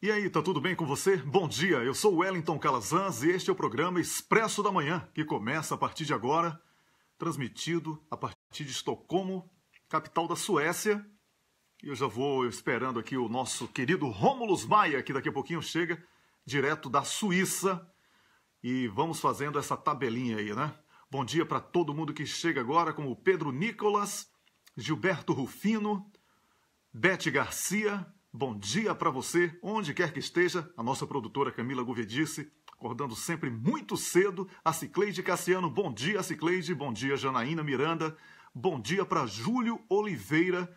E aí, tá tudo bem com você? Bom dia, eu sou o Wellington Calazans e este é o programa Expresso da Manhã, que começa a partir de agora, transmitido a partir de Estocolmo, capital da Suécia. E eu já vou esperando aqui o nosso querido Rômulus Maia, que daqui a pouquinho chega direto da Suíça. E vamos fazendo essa tabelinha aí, né? Bom dia para todo mundo que chega agora, como o Pedro Nicolas, Gilberto Rufino, Bete Garcia. Bom dia para você, onde quer que esteja. A nossa produtora Camila Gouveia, acordando sempre muito cedo. A Cicleide Cassiano, bom dia, Cicleide. Bom dia, Janaína Miranda. Bom dia para Júlio Oliveira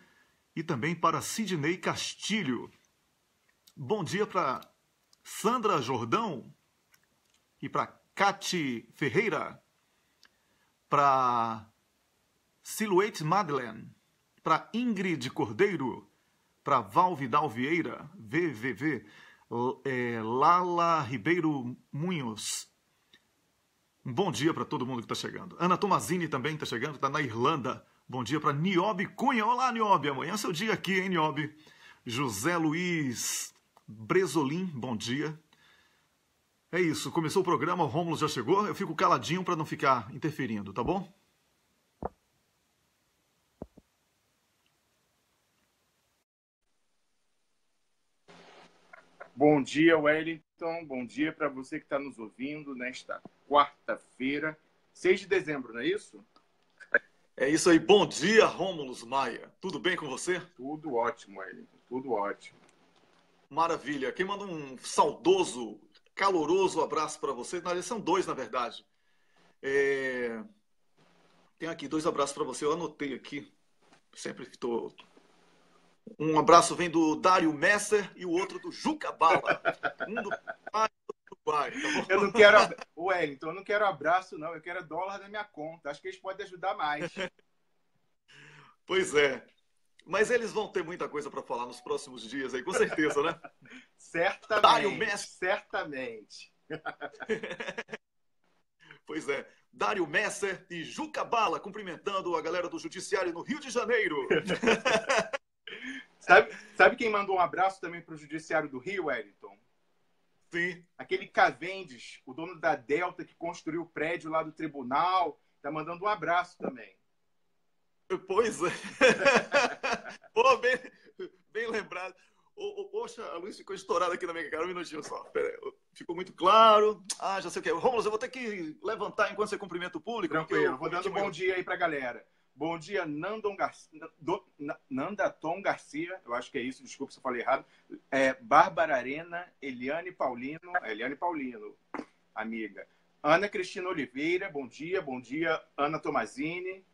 e também para Sidney Castilho. Bom dia para Sandra Jordão e para Cati Ferreira. Para Silhouette Madeleine. Para Ingrid Cordeiro. Para Val Vidal Vieira, VVV, Lala Ribeiro Munhoz. Um bom dia para todo mundo que está chegando. Ana Tomazini também está chegando, está na Irlanda. Bom dia para Niobe Cunha. Olá, Niobe. Amanhã é seu dia aqui, hein, Niobe? José Luiz Bresolim, bom dia. É isso, começou o programa, o Rômulo já chegou. Eu fico caladinho para não ficar interferindo, tá bom? Bom dia, Wellington. Bom dia para você que está nos ouvindo nesta quarta-feira, 6 de dezembro, não é isso? É isso aí. Bom dia, Rômulus Maia. Tudo bem com você? Tudo ótimo, Wellington. Tudo ótimo. Maravilha. Quem manda um saudoso, caloroso abraço para você? Não, eles são dois, na verdade. Tem aqui 2 abraços para você. Eu anotei aqui. Sempre estou... Um abraço vem do Dário Messer e o outro do Juca Bala. Um do pai e outro do pai. Tá bom? Eu não quero, Wellington, eu não quero abraço, não. Eu quero dólar na minha conta. Acho que eles podem ajudar mais. Pois é. Mas eles vão ter muita coisa para falar nos próximos dias aí, com certeza, né? Certamente. Dário Messer. Certamente. Pois é. Dário Messer e Juca Bala cumprimentando a galera do Judiciário no Rio de Janeiro. Sabe quem mandou um abraço também para o Judiciário do Rio, Wellington? Sim. Aquele Cavendish, o dono da Delta, que construiu o prédio lá do tribunal, tá mandando um abraço também. Pois é. Pô, bem lembrado. Poxa, a luz ficou estourada aqui na minha cara. Um minutinho só. Pera aí. Ficou muito claro. Ah, já sei o que é. Rômulo, eu vou ter que levantar enquanto você cumprimenta o público. Tranquilo, vou dando um bom dia aí pra galera. Bom dia, Nandaton Garcia, eu acho que é isso, desculpa se eu falei errado. Bárbara Arena, Eliane Paulino, amiga. Ana Cristina Oliveira, bom dia. Ana Tomazini,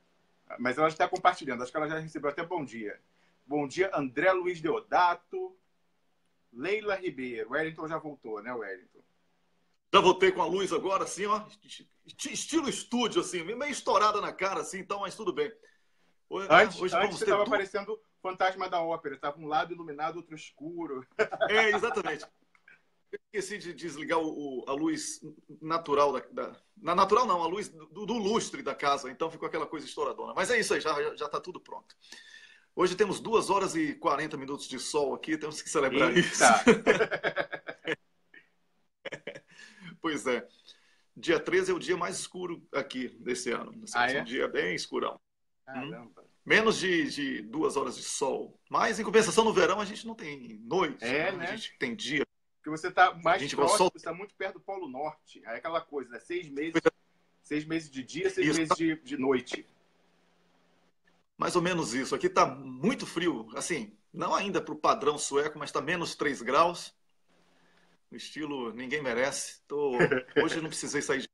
mas ela já está compartilhando, acho que ela já recebeu até bom dia. Bom dia, André Luiz Deodato, Leila Ribeiro. Wellington já voltou, né, Wellington? Já voltei com a luz agora, assim, ó. Estilo estúdio, assim, meio estourada na cara, assim, então, mas tudo bem. Antes você estava parecendo Fantasma da Ópera. Estava um lado iluminado, outro escuro. Exatamente. Eu esqueci de desligar a luz natural natural não, a luz do lustre da casa, então ficou aquela coisa estouradona. Mas é isso aí, já está tudo pronto. Hoje temos 2 horas e 40 minutos de sol aqui, temos que celebrar isso. Pois é. Dia 13 é o dia mais escuro aqui desse ano. É um dia bem escurão. Caramba. Menos de 2 horas de sol. Mas, em compensação, no verão a gente não tem noite. Né? A gente tem dia. Porque você está mais próximo, você está muito perto do Polo Norte. Aí é aquela coisa, né? 6 meses de dia, 6 meses de noite. Mais ou menos isso. Aqui está muito frio. Assim, não ainda para o padrão sueco, mas está menos 3 graus. No estilo ninguém merece. Hoje não precisei sair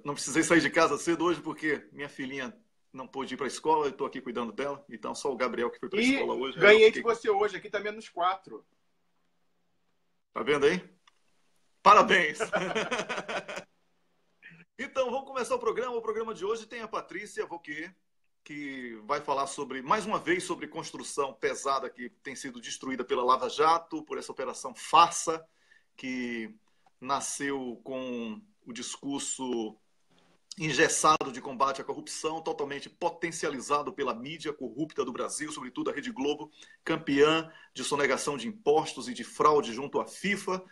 não precisei sair de casa cedo hoje porque minha filhinha não pôde ir para a escola. Eu estou aqui cuidando dela. Então só o Gabriel que foi para a escola hoje. Ganhei de você hoje. Aqui está menos 4. Tá vendo aí? Parabéns! Então, vamos começar o programa. O programa de hoje tem a Patrícia Vauquier, que vai falar mais uma vez, sobre construção pesada que tem sido destruída pela Lava Jato, por essa operação farsa, que nasceu com o discurso engessado de combate à corrupção, totalmente potencializado pela mídia corrupta do Brasil, sobretudo a Rede Globo, campeã de sonegação de impostos e de fraude junto à FIFA,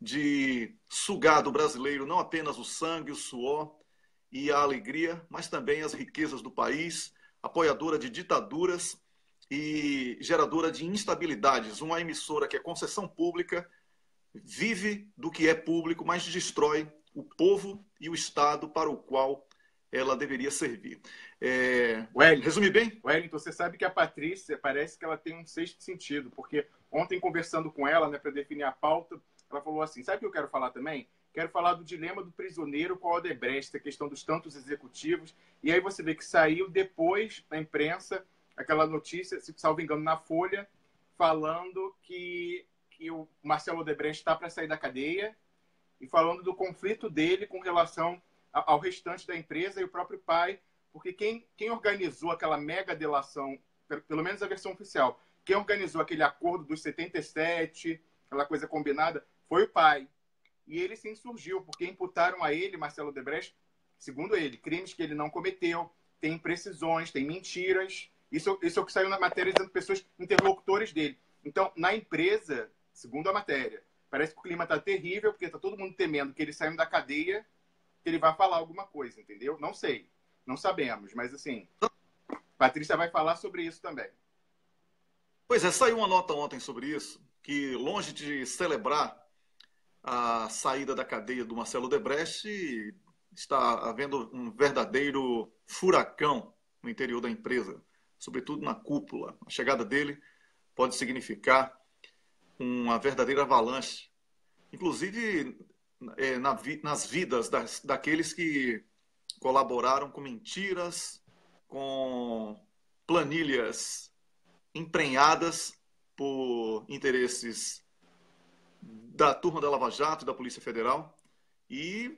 de sugar do brasileiro não apenas o sangue, o suor e a alegria, mas também as riquezas do país, apoiadora de ditaduras e geradora de instabilidades. Uma emissora que é concessão pública, vive do que é público, mas destrói o povo e o Estado para o qual ela deveria servir. Resumir bem? Wellington, você sabe que a Patrícia parece que ela tem um sexto sentido, porque ontem, conversando com ela, né, para definir a pauta, ela falou assim, sabe o que eu quero falar também? Quero falar do dilema do prisioneiro com a Odebrecht, a questão dos tantos executivos. E aí você vê que saiu depois na imprensa aquela notícia, se salvo engano, na Folha, falando que o Marcelo Odebrecht está para sair da cadeia e falando do conflito dele com relação ao restante da empresa e o próprio pai, porque quem organizou aquela mega delação, pelo menos a versão oficial, quem organizou aquele acordo dos 77, aquela coisa combinada, foi o pai. E ele se insurgiu, porque imputaram a ele, Marcelo Odebrecht, segundo ele, crimes que ele não cometeu, tem imprecisões, tem mentiras. Isso é o que saiu na matéria dizendo pessoas interlocutores dele. Então, na empresa, segundo a matéria, parece que o clima está terrível, porque está todo mundo temendo que ele saindo da cadeia, que ele vai falar alguma coisa, entendeu? Não sei, não sabemos, mas assim, Patrícia vai falar sobre isso também. Pois é, saiu uma nota ontem sobre isso, que longe de celebrar a saída da cadeia do Marcelo Odebrecht, está havendo um verdadeiro furacão no interior da empresa, sobretudo na cúpula. A chegada dele pode significar uma verdadeira avalanche, inclusive nas vidas daqueles que colaboraram com mentiras, com planilhas emprenhadas por interesses da turma da Lava Jato e da Polícia Federal, e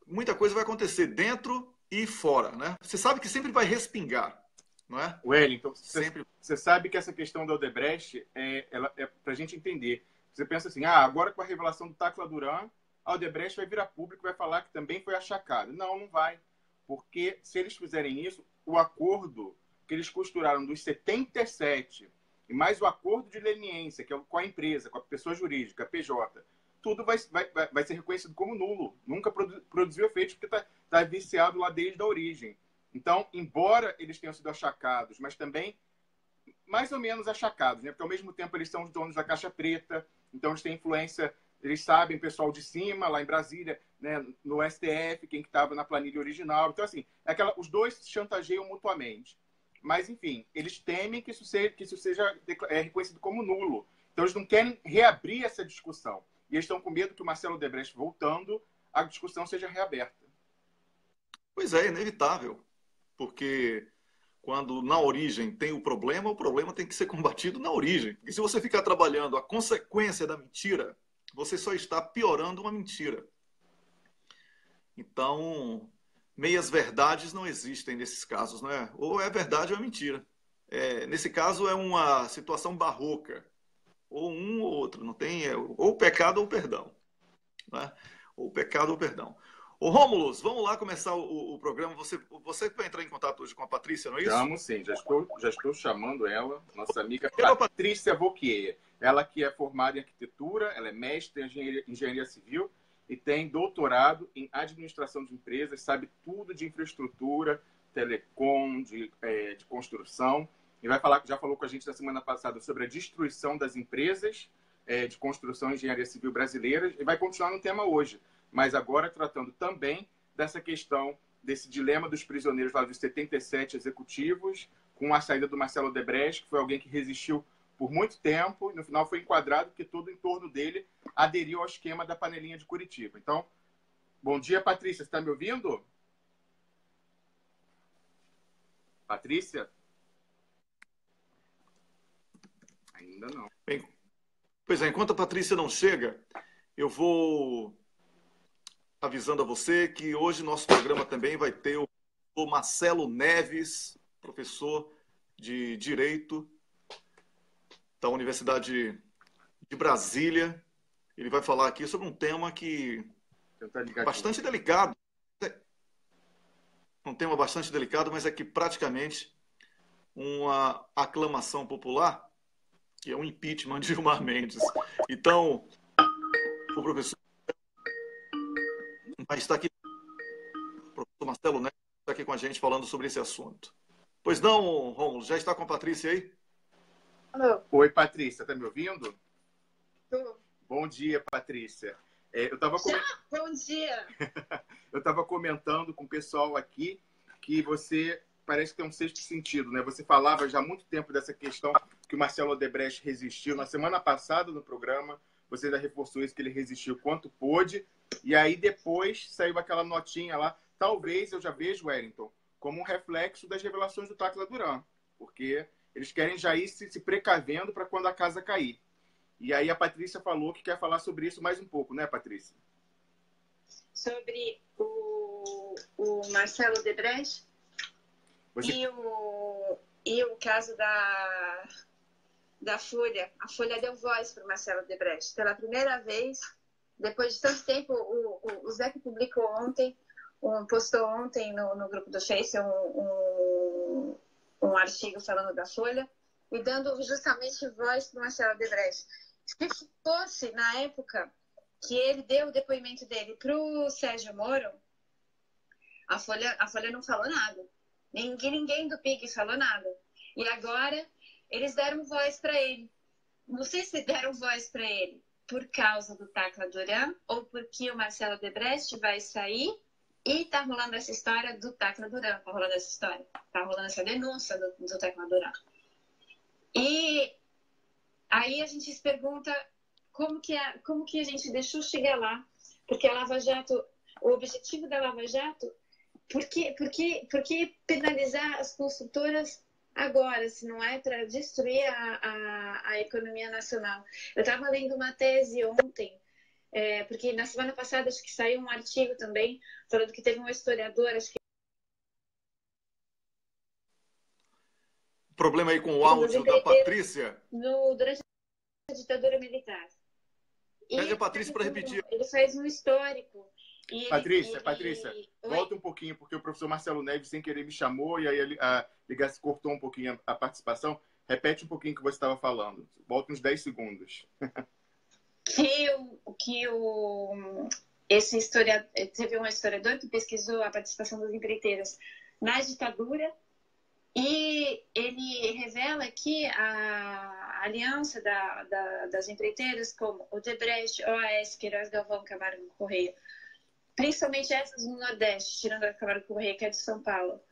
muita coisa vai acontecer dentro e fora, né? Você sabe que sempre vai respingar, não é? Wellington, você sabe que essa questão da Odebrecht ela é para a gente entender. Você pensa assim, agora com a revelação do Tacla Duran, a Odebrecht vai virar público e vai falar que também foi achacada. Não, não vai. Porque se eles fizerem isso, o acordo que eles costuraram dos 77 e mais o acordo de leniência, que é com a empresa, com a pessoa jurídica, a PJ, tudo vai ser reconhecido como nulo. Nunca produziu efeito, porque está viciado lá desde a origem. Então, embora eles tenham sido achacados, mas também mais ou menos achacados, né? Porque ao mesmo tempo eles são os donos da Caixa Preta, então eles têm influência, eles sabem, pessoal de cima, lá em Brasília, né, no STF, quem que estava na planilha original. Então, assim, os dois se chantageiam mutuamente. Mas, enfim, eles temem que isso seja reconhecido como nulo. Então, eles não querem reabrir essa discussão. E eles estão com medo que o Marcelo Odebrecht voltando, a discussão seja reaberta. Pois é, inevitável. Porque quando na origem tem o problema tem que ser combatido na origem. Porque se você ficar trabalhando a consequência da mentira, você só está piorando uma mentira. Então, meias verdades não existem nesses casos, não é? Ou é verdade ou é mentira. Nesse caso é uma situação barroca. Ou um ou outro, não tem ou pecado ou perdão. Né? Ou pecado ou perdão. Ô Rômulus, vamos lá começar o programa. Você vai entrar em contato hoje com a Patrícia, não é isso? Chamo, sim. Já estou chamando ela, nossa amiga Patrícia Vauquier. Ela que é formada em arquitetura, ela é mestre em engenharia civil e tem doutorado em administração de empresas, sabe tudo de infraestrutura, telecom, de construção. E já falou com a gente na semana passada sobre a destruição das empresas de construção e engenharia civil brasileiras e vai continuar no tema hoje. Mas agora tratando também dessa questão, desse dilema dos prisioneiros lá dos 77 executivos, com a saída do Marcelo Odebrecht, que foi alguém que resistiu por muito tempo, e no final foi enquadrado porque todo o entorno dele aderiu ao esquema da panelinha de Curitiba. Então, bom dia, Patrícia. Você está me ouvindo? Patrícia? Ainda não. Bem, pois é, enquanto a Patrícia não chega, eu vou avisando a você que hoje nosso programa também vai ter o Marcelo Neves, professor de Direito da Universidade de Brasília. Ele vai falar aqui sobre um tema que é bastante delicado. Um tema bastante delicado, mas é que praticamente uma aclamação popular que é um impeachment de Gilmar Mendes. Então, o professor vai estar aqui, o professor Marcelo Neves está aqui com a gente falando sobre esse assunto. Pois não, Rômulo, já está com a Patrícia aí? Alô. Oi, Patrícia, tá me ouvindo? Tô. Bom dia, Patrícia. Bom dia! Eu estava comentando com o pessoal aqui que você parece que tem um sexto sentido, né? Você falava já há muito tempo dessa questão que o Marcelo Odebrecht resistiu. Na semana passada, no programa, você já reforçou isso, que ele resistiu quanto pôde. E aí depois saiu aquela notinha lá. Talvez eu já vejo, Wellington, como um reflexo das revelações do Tacla Duran. Porque eles querem já ir se precavendo para quando a casa cair. E aí a Patrícia falou que quer falar sobre isso mais um pouco, né, Patrícia? Sobre o Marcelo Odebrecht e o caso da Folha. A Folha deu voz para o Marcelo Odebrecht. Pela primeira vez, depois de tanto tempo, o Zé que publicou ontem, postou ontem no grupo do Face um artigo falando da Folha e dando justamente voz para o Marcelo Odebrecht. Se fosse na época que ele deu o depoimento dele para o Sérgio Moro, a Folha não falou nada. Ninguém do PIG falou nada. E agora eles deram voz para ele. Não sei se deram voz para ele por causa do Tacla Duran ou porque o Marcelo Odebrecht vai sair e tá rolando essa história do Tacla Duran. Tá rolando essa história. Tá rolando essa denúncia do Tacla Duran. E aí a gente se pergunta como que a gente deixou chegar lá. Porque a Lava Jato, o objetivo da Lava Jato, por que penalizar as construtoras agora, se não é para destruir a economia nacional? Eu estava lendo uma tese ontem, porque na semana passada acho que saiu um artigo também, falando que teve um historiador, acho que... Problema aí com o áudio da Patrícia. Durante a ditadura militar. Pede a Patrícia para repetir. Ele faz um histórico. Patrícia, volta um pouquinho, porque o professor Marcelo Neves, sem querer, me chamou e aí a ligação cortou um pouquinho a participação. Repete um pouquinho o que você estava falando. Volta uns 10 segundos. Esse historiador, teve um historiador que pesquisou a participação das empreiteiras na ditadura e ele revela que a aliança das empreiteiras como Odebrecht, OAS, Queiroz Galvão, Camargo Correia, principalmente essas no Nordeste, tirando a Camargo Correia, que é de São Paulo.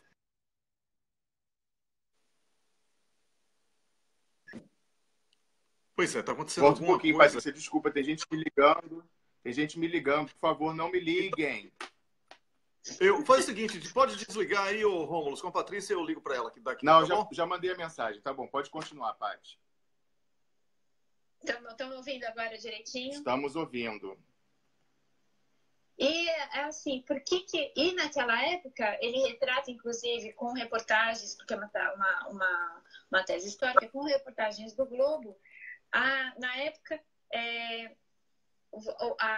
Pois é, tá acontecendo Volta alguma um pouquinho, coisa. Patrícia, desculpa, tem gente me ligando. Por favor, não me liguem. Faz o seguinte, pode desligar aí, ô Rômulo, com a Patrícia eu ligo para ela aqui daqui. Não, tá já mandei a mensagem, tá bom, pode continuar, Paty. Estão ouvindo agora direitinho? Estamos ouvindo. E assim, e naquela época ele retrata, inclusive, com reportagens, porque é uma tese histórica, com reportagens do Globo, na época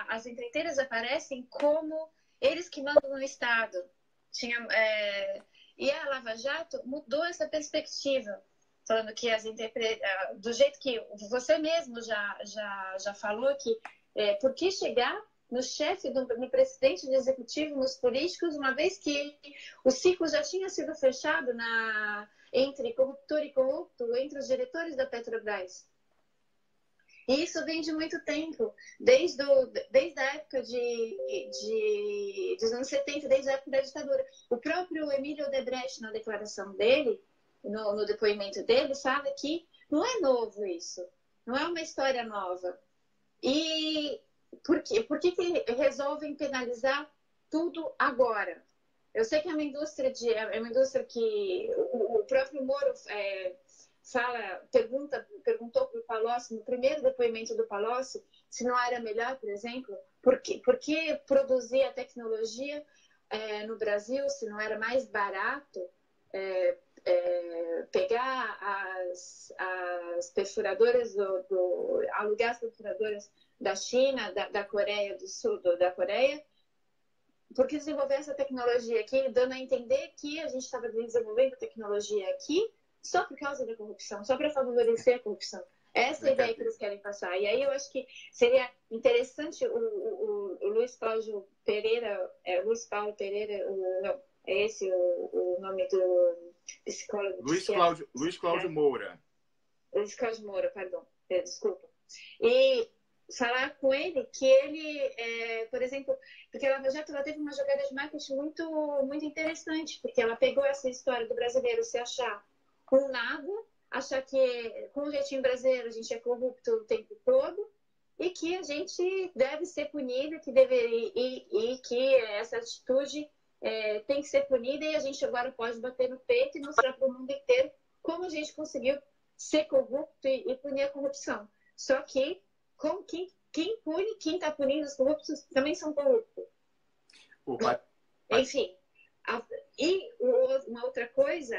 as empreiteiras aparecem como eles que mandam no Estado. E a Lava Jato mudou essa perspectiva, falando que do jeito que você mesmo já falou, que por que chegar no chefe, no presidente do executivo, nos políticos, uma vez que o ciclo já tinha sido fechado entre corruptor e corrupto, entre os diretores da Petrobras. E isso vem de muito tempo, desde a época dos anos 70, desde a época da ditadura. O próprio Emílio Odebrecht, na declaração dele, no depoimento dele, fala que não é novo isso, não é uma história nova. E por que resolvem penalizar tudo agora? Eu sei que é uma indústria que o próprio Moro perguntou para o Palocci, no primeiro depoimento do Palocci, se não era melhor, por exemplo, por que produzir a tecnologia no Brasil, se não era mais barato pegar as perfuradoras alugar as perfuradoras da China, da Coreia do Sul, da Coreia, porque desenvolver essa tecnologia aqui, dando a entender que a gente estava desenvolvendo tecnologia aqui só por causa da corrupção, só para favorecer a corrupção. Essa é a ideia que eles querem passar. E aí eu acho que seria interessante o Luiz Cláudio Pereira, Luiz Paulo Pereira, não, é esse o nome do psicólogo. Luiz Cláudio Moura. Luiz Cláudio Moura, perdão, desculpa. E falar com ele que ele, por exemplo, porque a Lava Jato ela teve uma jogada de marketing muito interessante, porque ela pegou essa história do brasileiro se achar com nada, achar que com o jeitinho brasileiro a gente é corrupto o tempo todo e que a gente deve ser punida, que deveria e que essa atitude tem que ser punida e a gente agora pode bater no peito e mostrar para o mundo inteiro como a gente conseguiu ser corrupto e punir a corrupção. Só que com quem pune, quem está punindo os corruptos também são corruptos. Enfim. E uma outra coisa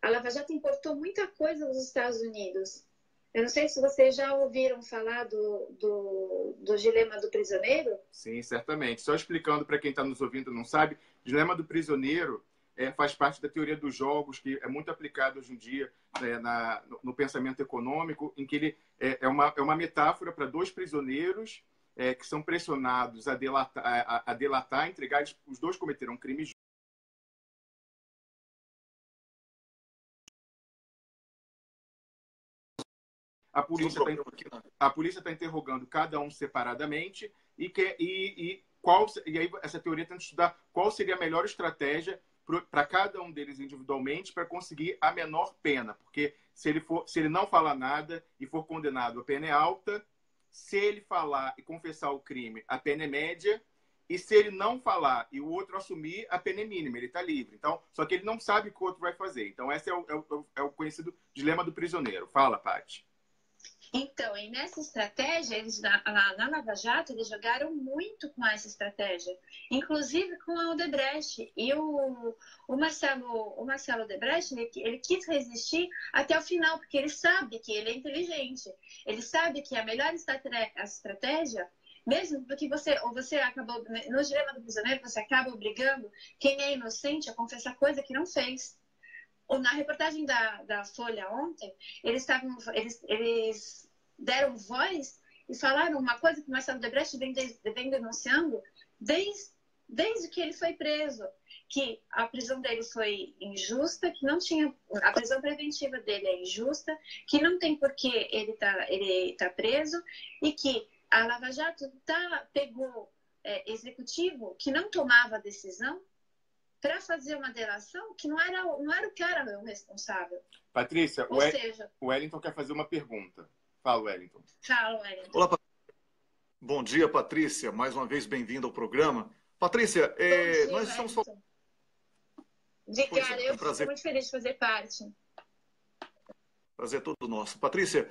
a Lava Jato importou muita coisa dos Estados Unidos. Eu não sei se vocês já ouviram falar do dilema do prisioneiro. Sim, certamente. Só explicando para quem está nos ouvindo e não sabe, o dilema do prisioneiro faz parte da teoria dos jogos, que é muito aplicado hoje em dia no pensamento econômico, em que ele é uma metáfora para dois prisioneiros que são pressionados a delatar, entregar. Os dois cometeram crimes. A polícia está interrogando cada um separadamente e aí essa teoria tenta estudar qual seria a melhor estratégia para cada um deles individualmente para conseguir a menor pena, porque se ele não falar nada e for condenado, a pena é alta. Se ele falar e confessar o crime, a pena é média. E se ele não falar e o outro assumir, a pena é mínima, ele está livre. Então, só que ele não sabe o que o outro vai fazer. Então, esse é o conhecido dilema do prisioneiro. Fala, Paty. Então, e nessa estratégia, eles na Lava Jato, eles jogaram muito com essa estratégia, inclusive com a Odebrecht. E o Marcelo Odebrecht, ele quis resistir até o final, porque ele sabe que ele é inteligente. Ele sabe que a melhor estratégia, mesmo porque você acabou, no dilema do prisioneiro, você acaba obrigando quem é inocente a confessar coisa que não fez. Na reportagem da Folha ontem, eles deram voz e falaram uma coisa que o Marcelo Odebrecht vem denunciando desde que ele foi preso, que a prisão dele foi injusta, que não tinha a prisão preventiva dele é injusta, que não tem por que ele tá preso e que a Lava Jato pegou executivo que não tomava decisão para fazer uma delação que não era o cara o responsável. Patrícia, o Wellington quer fazer uma pergunta. Fala, Wellington. Fala, Wellington. Olá, bom dia, Patrícia. Mais uma vez, bem-vinda ao programa. Patrícia, dia, nós estamos falando... Obrigada, eu fico muito feliz de fazer parte. Prazer todo nosso. Patrícia,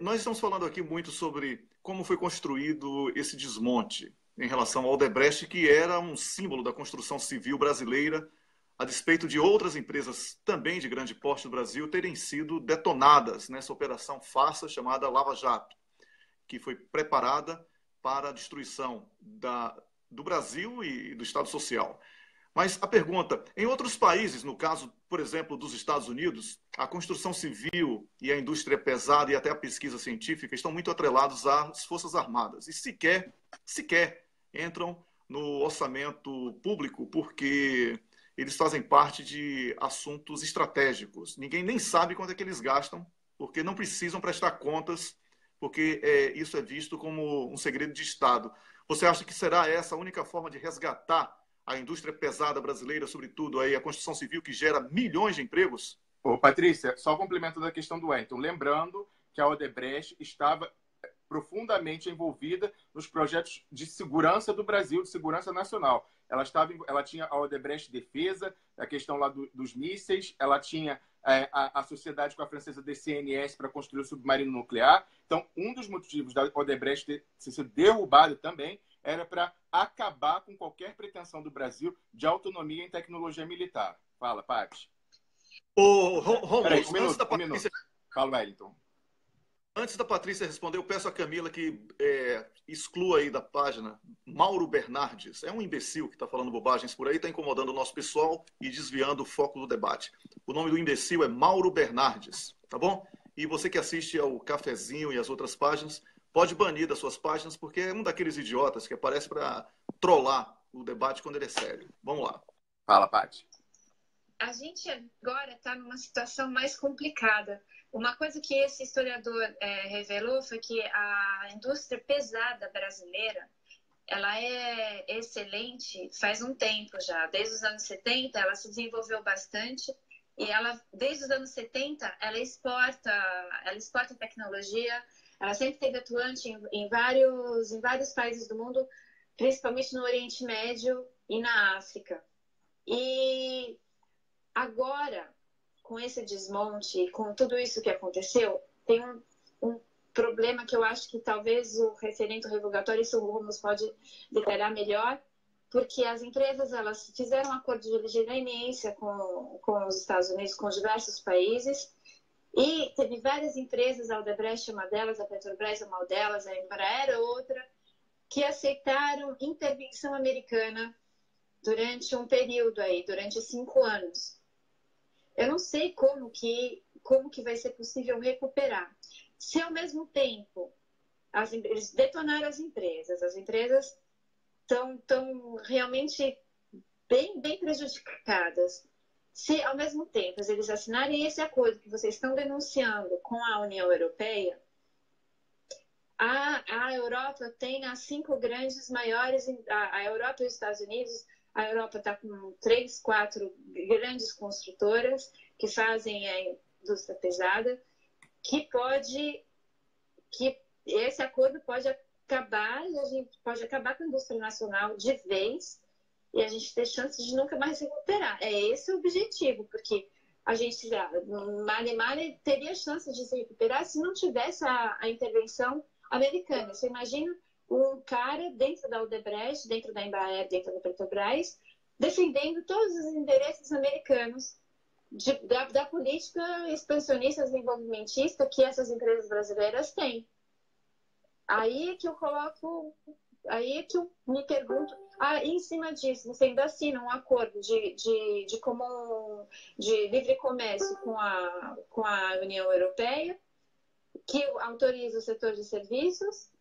nós estamos falando aqui muito sobre como foi construído esse desmonte em relação ao Odebrecht, que era um símbolo da construção civil brasileira, a despeito de outras empresas também de grande porte no Brasil terem sido detonadas nessa operação farsa chamada Lava Jato, que foi preparada para a destruição do Brasil e do Estado Social. Mas a pergunta, em outros países, no caso, por exemplo, dos Estados Unidos, a construção civil e a indústria pesada e até a pesquisa científica estão muito atrelados às Forças Armadas e sequer entram no orçamento público porque eles fazem parte de assuntos estratégicos. Ninguém nem sabe quanto é que eles gastam, porque não precisam prestar contas, porque isso é visto como um segredo de Estado. Você acha que será essa a única forma de resgatar a indústria pesada brasileira, sobretudo aí a construção civil, que gera milhões de empregos? Patrícia, só complementando a questão do Wellington, lembrando que a Odebrecht estava profundamente envolvida nos projetos de segurança do Brasil, de segurança nacional. Ela tinha a Odebrecht Defesa, a questão lá dos mísseis, ela tinha a sociedade com a francesa DCNS para construir o submarino nuclear. Então, um dos motivos da Odebrecht ter sido derrubada também era para acabar com qualquer pretensão do Brasil de autonomia em tecnologia militar. Fala, Paty. Romulo, um minuto. Fala, Wellington. Antes da Patrícia responder, eu peço a Camila que exclua aí da página Mauro Bernardes. É um imbecil que está falando bobagens por aí, está incomodando o nosso pessoal e desviando o foco do debate. O nome do imbecil é Mauro Bernardes, tá bom? E você que assiste ao Cafezinho e as outras páginas, pode banir das suas páginas, porque é um daqueles idiotas que aparece para trollar o debate quando ele é sério. Vamos lá. Fala, Paty. A gente agora está numa situação mais complicada. Uma coisa que esse historiador revelou foi que a indústria pesada brasileira, ela é excelente faz um tempo já. Desde os anos 70, ela se desenvolveu bastante e ela, desde os anos 70, ela exporta tecnologia. Ela sempre esteve atuante em vários países do mundo, principalmente no Oriente Médio e na África. E agora, com esse desmonte, com tudo isso que aconteceu, tem um problema que eu acho que talvez o referendo revogatório, isso o Rumos pode detalhar melhor, porque as empresas elas fizeram um acordo de leniência com os Estados Unidos, com diversos países, e teve várias empresas, a Odebrecht é uma delas, a Petrobras é uma delas, a Embraer é outra, que aceitaram intervenção americana durante um período aí, durante 5 anos. Eu não sei como que vai ser possível recuperar. Se ao mesmo tempo eles detonaram as empresas estão realmente bem prejudicadas. Se ao mesmo tempo eles assinarem esse acordo que vocês estão denunciando com a União Europeia, a Europa tem as 5 grandes maiores, a Europa e os Estados Unidos. A Europa está com 3, 4 grandes construtoras que fazem a indústria pesada, que esse acordo pode acabar, e a gente pode acabar com a indústria nacional de vez, e a gente ter chance de nunca mais recuperar. É esse o objetivo, porque a gente, Male teria chance de se recuperar se não tivesse a intervenção americana. Você imagina um cara dentro da Odebrecht, dentro da Embraer, dentro da Petrobras, defendendo todos os interesses americanos da política expansionista, desenvolvimentista que essas empresas brasileiras têm. Aí é que eu me pergunto, em cima disso, você ainda assina um acordo de livre comércio com a União Europeia, que autoriza o setor de serviços.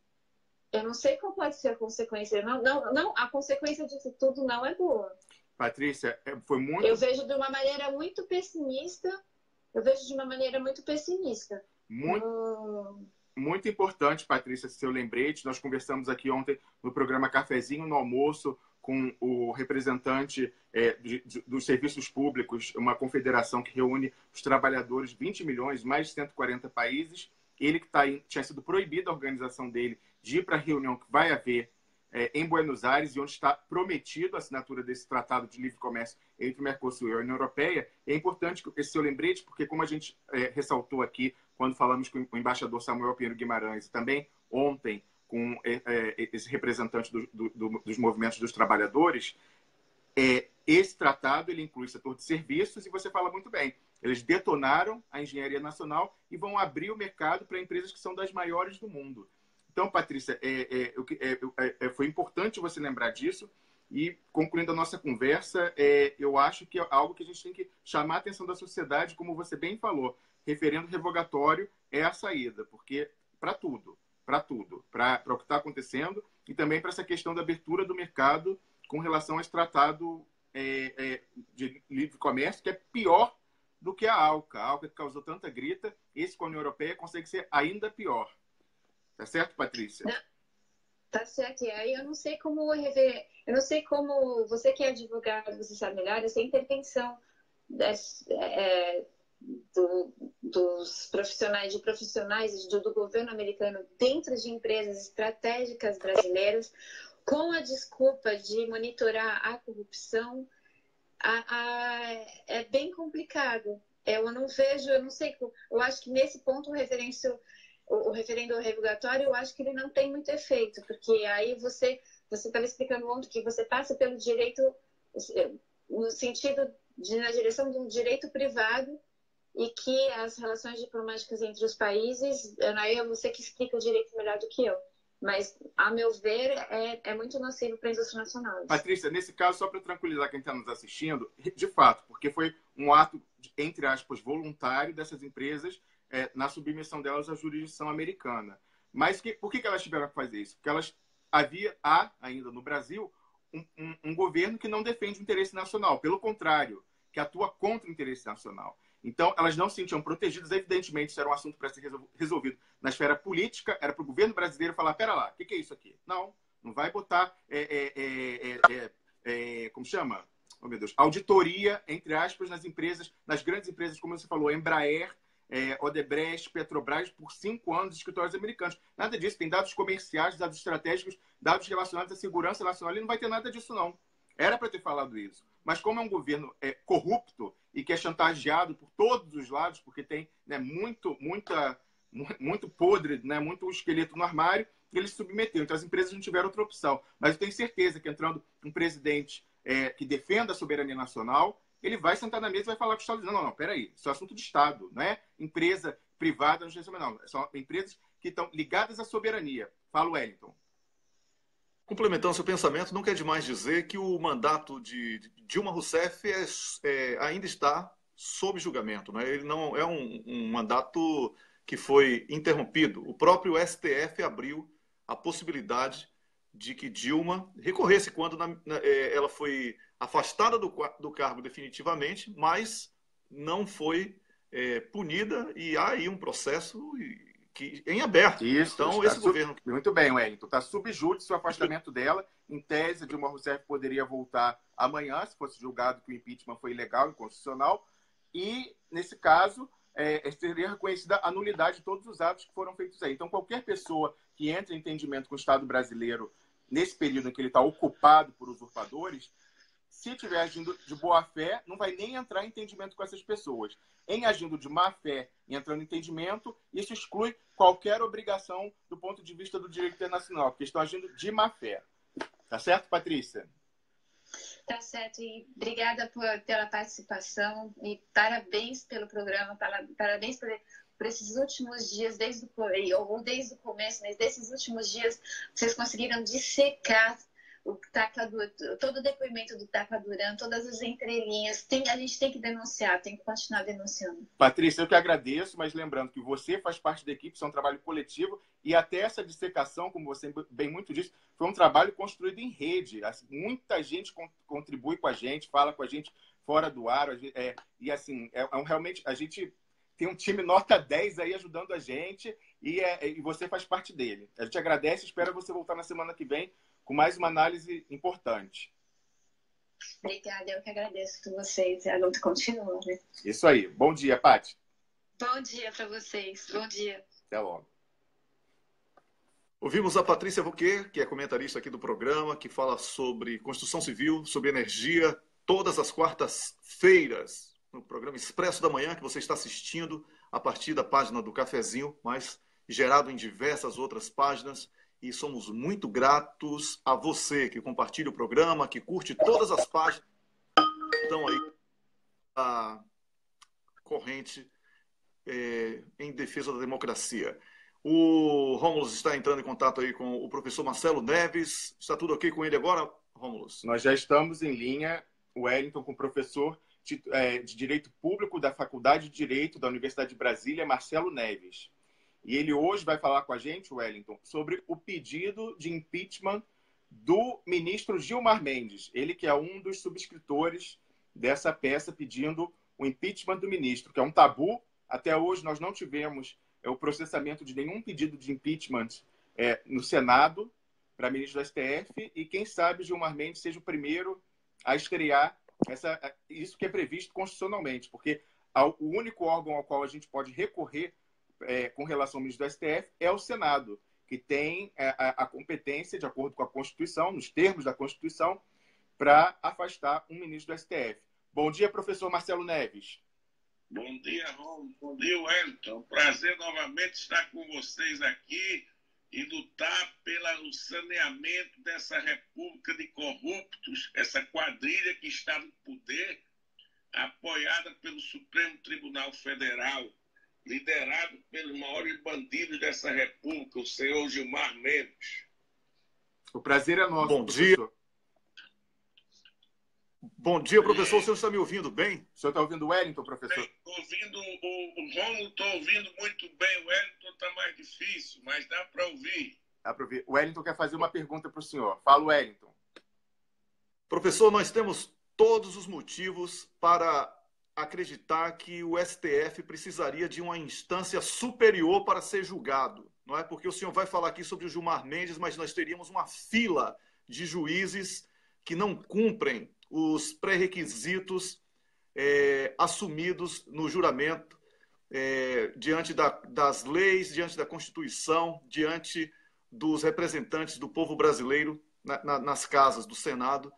Eu não sei qual pode ser a consequência. Não, a consequência disso tudo não é boa. Patrícia, foi muito... Eu vejo de uma maneira muito pessimista. Muito importante, Patrícia, seu lembrete. Nós conversamos aqui ontem no programa Cafezinho, no almoço, com o representante dos serviços públicos, uma confederação que reúne os trabalhadores, 20 milhões, mais de 140 países. Ele que tinha sido proibido a organização dele de ir para a reunião que vai haver em Buenos Aires, e onde está prometido a assinatura desse tratado de livre comércio entre o Mercosul e a União Europeia. É importante esse seu lembrete, porque como a gente ressaltou aqui, quando falamos com o embaixador Samuel Pinheiro Guimarães, e também ontem com esse representante dos movimentos dos trabalhadores, esse tratado ele inclui o setor de serviços, e você fala muito bem, eles detonaram a engenharia nacional e vão abrir o mercado para empresas que são das maiores do mundo. Então, Patrícia, foi importante você lembrar disso. E, concluindo a nossa conversa, eu acho que é algo que a gente tem que chamar a atenção da sociedade, como você bem falou. Referendo revogatório é a saída, porque para tudo, para o que está acontecendo, e também para essa questão da abertura do mercado com relação a esse tratado de livre comércio, que é pior do que a ALCA. A ALCA que causou tanta grita, esse com a União Europeia consegue ser ainda pior. Tá certo, Patrícia? Não, tá certo. E aí eu não sei como você que é advogado, você sabe melhor, essa intervenção dos profissionais do governo americano dentro de empresas estratégicas brasileiras, com a desculpa de monitorar a corrupção, é bem complicado. Eu não sei, eu acho que nesse ponto o referendo revogatório, eu acho que ele não tem muito efeito, porque aí você estava explicando ontem que você passa pelo direito, no sentido na direção de um direito privado, e que as relações diplomáticas entre os países, aí é você que explica o direito melhor do que eu, mas, a meu ver, é muito nocivo para a indústria nacional. Patrícia, nesse caso, só para tranquilizar quem está nos assistindo, de fato, porque foi um ato, entre aspas, voluntário dessas empresas na submissão delas à jurisdição americana. Mas por que elas tiveram que fazer isso? Porque há ainda no Brasil um governo que não defende o interesse nacional, pelo contrário, que atua contra o interesse nacional. Então, elas não se sentiam protegidas. Evidentemente, isso era um assunto para ser resolvido na esfera política. Era para o governo brasileiro falar, pera lá, o que é isso aqui? Não vai botar, como chama? Oh, meu Deus, auditoria, entre aspas, nas empresas, nas grandes empresas, como você falou, Embraer, Odebrecht, Petrobras, por 5 anos, escritórios americanos. Nada disso. Tem dados comerciais, dados estratégicos, dados relacionados à segurança nacional. E não vai ter nada disso, não. Era para ter falado isso. Mas como é um governo corrupto e que é chantageado por todos os lados, porque tem, né, muito podre, né, muito esqueleto no armário, ele se submeteu. Então as empresas não tiveram outra opção. Mas eu tenho certeza que entrando um presidente que defenda a soberania nacional, ele vai sentar na mesa e vai falar para os Estados Unidos, não, peraí, isso é assunto de Estado, não é empresa privada, não, são empresas que estão ligadas à soberania. Fala, Wellington. Complementando seu pensamento, não quer demais dizer que o mandato de Dilma Rousseff ainda está sob julgamento. Né? Ele não é um mandato que foi interrompido. O próprio STF abriu a possibilidade de que Dilma recorresse quando ela foi afastada do cargo definitivamente, mas não foi punida, e há aí um processo em aberto. Isso, então, esse governo... Muito bem, Wellington. Está subjúdice o afastamento dela. Em tese, Dilma Rousseff poderia voltar amanhã, se fosse julgado que o impeachment foi ilegal e inconstitucional. E, nesse caso, seria reconhecida a nulidade de todos os atos que foram feitos aí. Então, qualquer pessoa que entre em entendimento com o Estado brasileiro nesse período em que ele está ocupado por usurpadores, se estiver agindo de boa fé, não vai nem entrar em entendimento com essas pessoas. Em agindo de má fé e entrando em entendimento, isso exclui qualquer obrigação do ponto de vista do direito internacional, porque estão agindo de má fé. Tá certo, Patrícia? Tá certo. E obrigada pela participação e parabéns pelo programa, parabéns por esses últimos dias, desde o começo, mas desses últimos dias, vocês conseguiram dissecar todo o depoimento do Tacla Duran, todas as entrelinhas. A gente tem que denunciar, tem que continuar denunciando. Patrícia, eu que agradeço, mas lembrando que você faz parte da equipe, isso é um trabalho coletivo, e até essa dissecação, como você bem muito disse, foi um trabalho construído em rede. Muita gente contribui com a gente, fala com a gente fora do ar, e assim, realmente a gente tem um time nota 10 aí ajudando a gente, e você faz parte dele. A gente agradece e espera você voltar na semana que vem com mais uma análise importante. Obrigada, eu que agradeço por vocês. A luta continua, né? Isso aí. Bom dia, Paty. Bom dia para vocês. Bom dia. Até logo. Ouvimos a Patrícia Vauquer, que é comentarista aqui do programa, que fala sobre construção civil, sobre energia, todas as quartas-feiras, no programa Expresso da Manhã, que você está assistindo a partir da página do Cafezinho, mas gerado em diversas outras páginas. E somos muito gratos a você que compartilha o programa, que curte todas as páginas que estão aí a corrente em defesa da democracia. O Rômulo está entrando em contato aí com o professor Marcelo Neves. Está tudo ok com ele agora, Rômulo? Nós já estamos em linha, Wellington, com o professor de Direito Público da Faculdade de Direito da Universidade de Brasília, Marcelo Neves. E ele hoje vai falar com a gente, Wellington, sobre o pedido de impeachment do ministro Gilmar Mendes. Ele que é um dos subscritores dessa peça pedindo o impeachment do ministro, que é um tabu. Até hoje nós não tivemos o processamento de nenhum pedido de impeachment no Senado para ministro do STF. E quem sabe Gilmar Mendes seja o primeiro a estrear isso que é previsto constitucionalmente, porque o único órgão ao qual a gente pode recorrer com relação ao ministro do STF é o Senado, que tem a competência, de acordo com a Constituição, nos termos da Constituição, para afastar um ministro do STF. Bom dia, professor Marcelo Neves. Bom dia, Ron. Bom dia, Wellington. Prazer novamente estar com vocês aqui e lutar pelo saneamento dessa república de corruptos, essa quadrilha que está no poder, apoiada pelo Supremo Tribunal Federal, liderado pelos maiores bandidos dessa república, o senhor Gilmar Mendes. O prazer é nosso, Bom dia. professor. Bom dia, professor. O senhor está me ouvindo bem? O senhor está ouvindo o Wellington, professor? Estou ouvindo o Rômulo, estou ouvindo muito bem. O Wellington está mais difícil, mas dá para ouvir. Dá para ouvir. O Wellington quer fazer uma pergunta para o senhor. Fala, Wellington. Professor, nós temos todos os motivos para acreditar que o STF precisaria de uma instância superior para ser julgado, não é? Porque o senhor vai falar aqui sobre o Gilmar Mendes, mas nós teríamos uma fila de juízes que não cumprem os pré-requisitos assumidos no juramento, diante das leis, diante da Constituição, diante dos representantes do povo brasileiro nas casas do Senado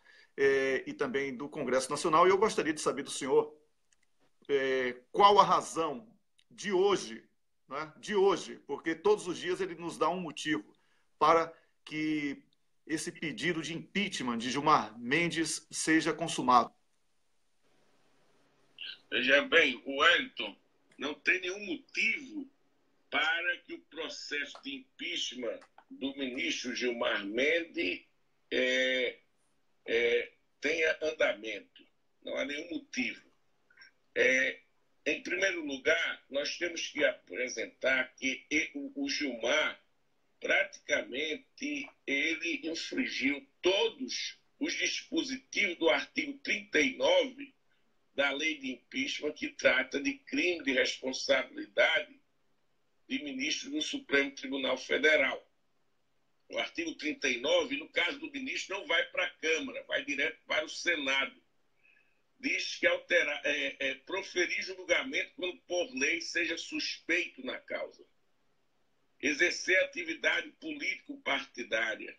e também do Congresso Nacional. E eu gostaria de saber do senhor qual a razão de hoje, né, porque todos os dias ele nos dá um motivo para que esse pedido de impeachment de Gilmar Mendes seja consumado. Veja bem, o Wellington, não tem nenhum motivo para que o processo de impeachment do ministro Gilmar Mendes tenha andamento. Não há nenhum motivo. Em primeiro lugar, nós temos que apresentar que o Gilmar, praticamente, ele infringiu todos os dispositivos do artigo 39 da lei de impeachment, que trata de crime de responsabilidade de ministro do Supremo Tribunal Federal. O artigo 39, no caso do ministro, não vai para a Câmara, vai direto para o Senado. Diz que proferir julgamento quando por lei seja suspeito na causa. Exercer atividade político-partidária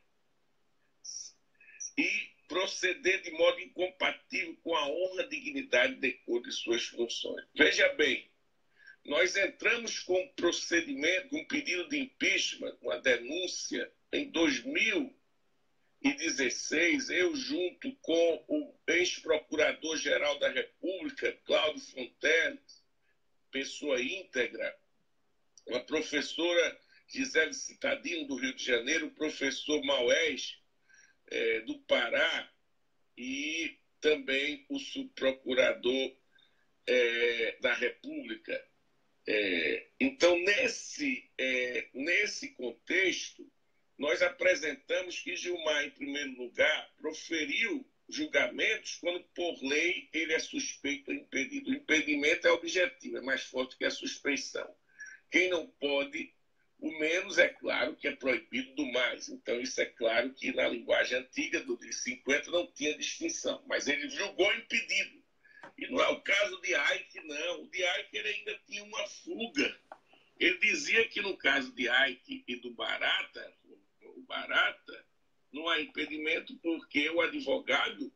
e proceder de modo incompatível com a honra, dignidade e decoro de suas funções. Veja bem, nós entramos com um procedimento, com um pedido de impeachment, uma denúncia, em 2016, eu junto com o ex-procurador-geral da República, Cláudio Fonteles, pessoa íntegra, a professora Gisele Citadino, do Rio de Janeiro, o professor Maués, do Pará, e também o subprocurador da República. Então, nesse contexto, nós apresentamos que Gilmar, em primeiro lugar, proferiu julgamentos quando, por lei, ele é suspeito ou impedido. O impedimento é objetivo, é mais forte que a suspeição. Quem não pode, o menos, é claro que é proibido do mais. Então, isso é claro que na linguagem antiga do 50 não tinha distinção. Mas ele julgou impedido. E não é o caso de Aike, não. O de Aike ele ainda tinha uma fuga. Ele dizia que no caso de Aike e do Barata, não há impedimento porque o advogado,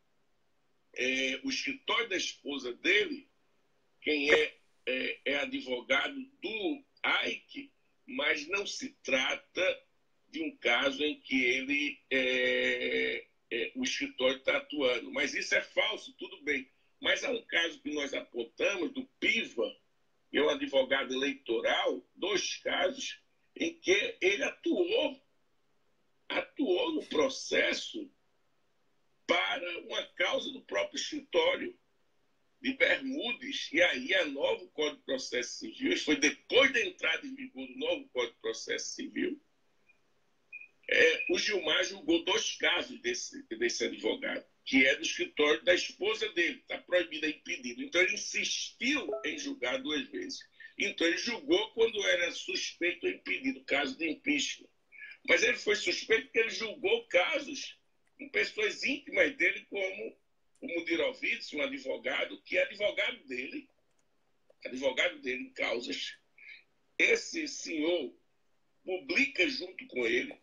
o escritório da esposa dele, quem é advogado do Aike, mas não se trata de um caso em que ele o escritório está atuando. Mas isso é falso, tudo bem. Mas há um caso que nós apontamos, do Piva, que é um advogado eleitoral, 2 casos em que ele atuou no processo para uma causa do próprio escritório de Bermudes. E aí é novo Código de Processo Civil, isso foi depois da entrada em vigor do novo Código de Processo Civil. O Gilmar julgou 2 casos desse advogado, que é do escritório da esposa dele, está proibido, é impedido. Então ele insistiu em julgar 2 vezes. Então ele julgou quando era suspeito ou impedido, caso de impeachment. Mas ele foi suspeito porque ele julgou casos com pessoas íntimas dele, como o Mudirovitz, um advogado, que é advogado dele em causas. Esse senhor publica junto com ele,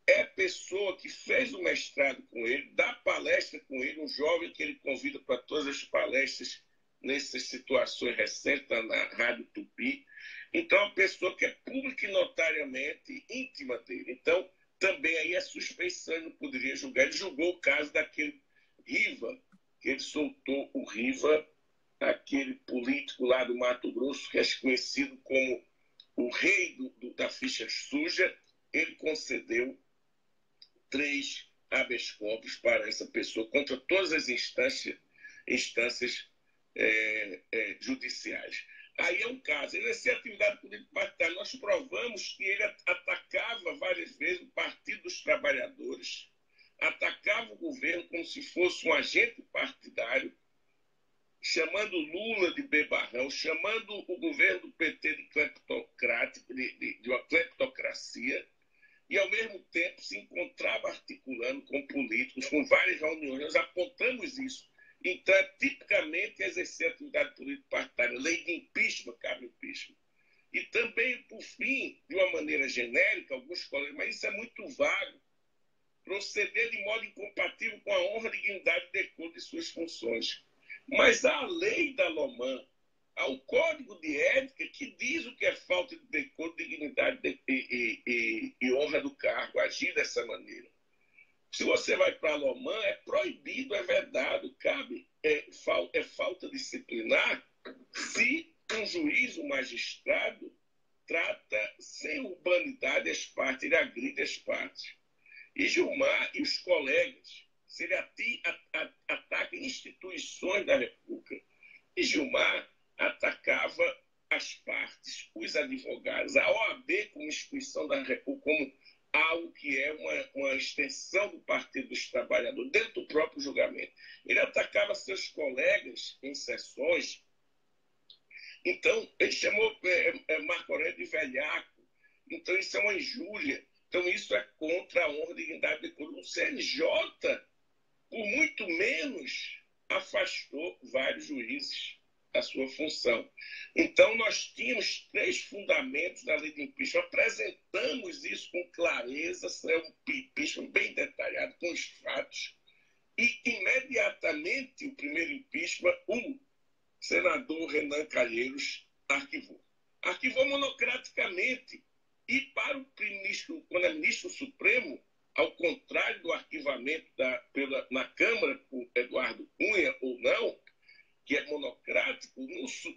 é pessoa que fez o mestrado com ele, dá palestra com ele, um jovem que ele convida para todas as palestras nessas situações recentes na Rádio Tupi. Então, é uma pessoa que é pública e notariamente íntima dele. Então, também aí a suspeição, ele não poderia julgar. Ele julgou o caso daquele Riva, que ele soltou o Riva, aquele político lá do Mato Grosso, que é conhecido como o rei da ficha suja. Ele concedeu 3 habeas corpus para essa pessoa, contra todas as instâncias judiciais. Aí é um caso. Ele é atividade político-partidária. Nós provamos que ele atacava várias vezes o Partido dos Trabalhadores, atacava o governo como se fosse um agente partidário, chamando Lula de bebarrão, chamando o governo do PT de cleptocrático, de uma cleptocracia, e, ao mesmo tempo, se encontrava articulando com políticos, com várias reuniões. Nós apontamos isso. Então, é tipicamente exercer atividade político-partidária. Lei de impeachment, cabe impeachment. E também, por fim, de uma maneira genérica, alguns colegas, mas isso é muito vago, proceder de modo incompatível com a honra, dignidade e decoro de suas funções. Mas há a lei da Loman, há o código de ética que diz o que é falta de decoro, dignidade e honra do cargo, agir dessa maneira. Se você vai para a Loman, é proibido, é vedado, cabe, é falta disciplinar se um juiz, um magistrado, trata sem urbanidade as partes, ele agride as partes. E Gilmar e os colegas, se ele ataca instituições da República, e Gilmar atacava as partes, os advogados, a OAB como instituição da República, como algo que é uma extensão do Partido dos Trabalhadores, dentro do próprio julgamento. Ele atacava seus colegas em sessões. Então, ele chamou Marco Aurélio de velhaco. Então, isso é uma injúria. Então, isso é contra a honra, dignidade e decoro. O CNJ, por muito menos, afastou vários juízes da sua função. Então, nós tínhamos 3 fundamentos da lei de impeachment. Apresentamos isso com clareza, é um impeachment bem detalhado, com os fatos. E, imediatamente, o primeiro impeachment, o senador Renan Calheiros arquivou. Arquivou monocraticamente. E para o ministro, quando é ministro supremo, ao contrário do arquivamento na Câmara, por Eduardo Cunha ou não, que é monocrático,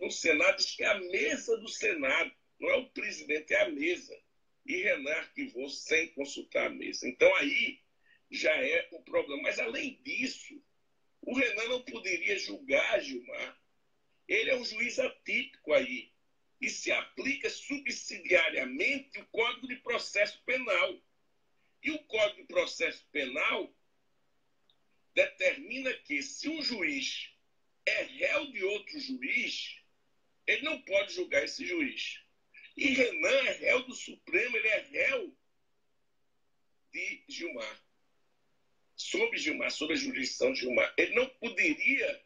no Senado diz que é a mesa do Senado, não é o presidente, é a mesa. E Renan arquivou sem consultar a mesa. Então aí já é um problema. Mas além disso, o Renan não poderia julgar Gilmar. Ele é um juiz atípico aí. E se aplica subsidiariamente o Código de Processo Penal. E o Código de Processo Penal determina que, se um juiz é réu de outro juiz, ele não pode julgar esse juiz. E Renan é réu do Supremo, ele é réu de Gilmar. Sob Gilmar, sob a jurisdição de Gilmar. Ele não poderia,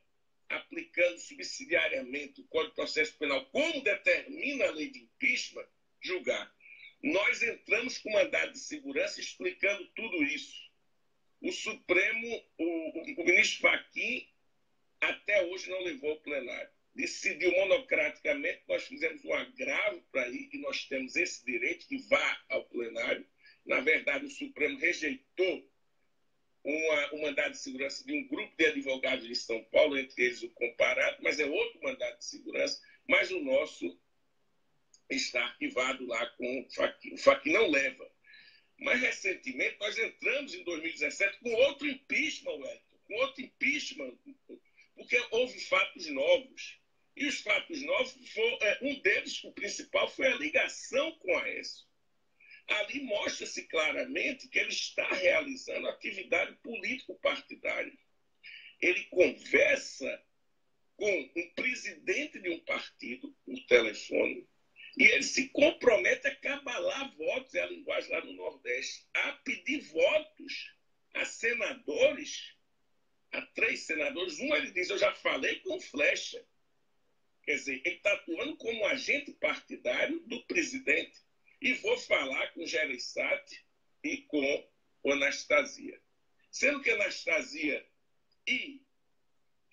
aplicando subsidiariamente o Código de Processo Penal, como determina a lei de impeachment, julgar. Nós entramos com mandado de segurança explicando tudo isso. O Supremo, o ministro Fachin, até hoje não levou ao plenário. Decidiu monocraticamente, nós fizemos um agravo para ir, e nós temos esse direito que vá ao plenário. Na verdade, o Supremo rejeitou um mandado de segurança de um grupo de advogados de São Paulo, entre eles o Comparado, mas é outro mandado de segurança, mas o nosso está arquivado lá com o Fachin. O Fachin não leva. Mas, recentemente, nós entramos em 2017 com outro impeachment, Wellington, com outro impeachment, porque houve fatos novos. E os fatos novos, um deles, o principal, foi a ligação com a Aécio. Ali mostra-se claramente que ele está realizando atividade político-partidária. Ele conversa com um presidente de um partido por telefone e ele se compromete a cabalar votos, é a linguagem lá no Nordeste, a pedir votos a senadores, a 3 senadores. Um ele diz, eu já falei com Flecha. Quer dizer, ele está atuando como agente partidário do presidente. E vou falar com Gereissati e com Anastasia. Sendo que Anastasia e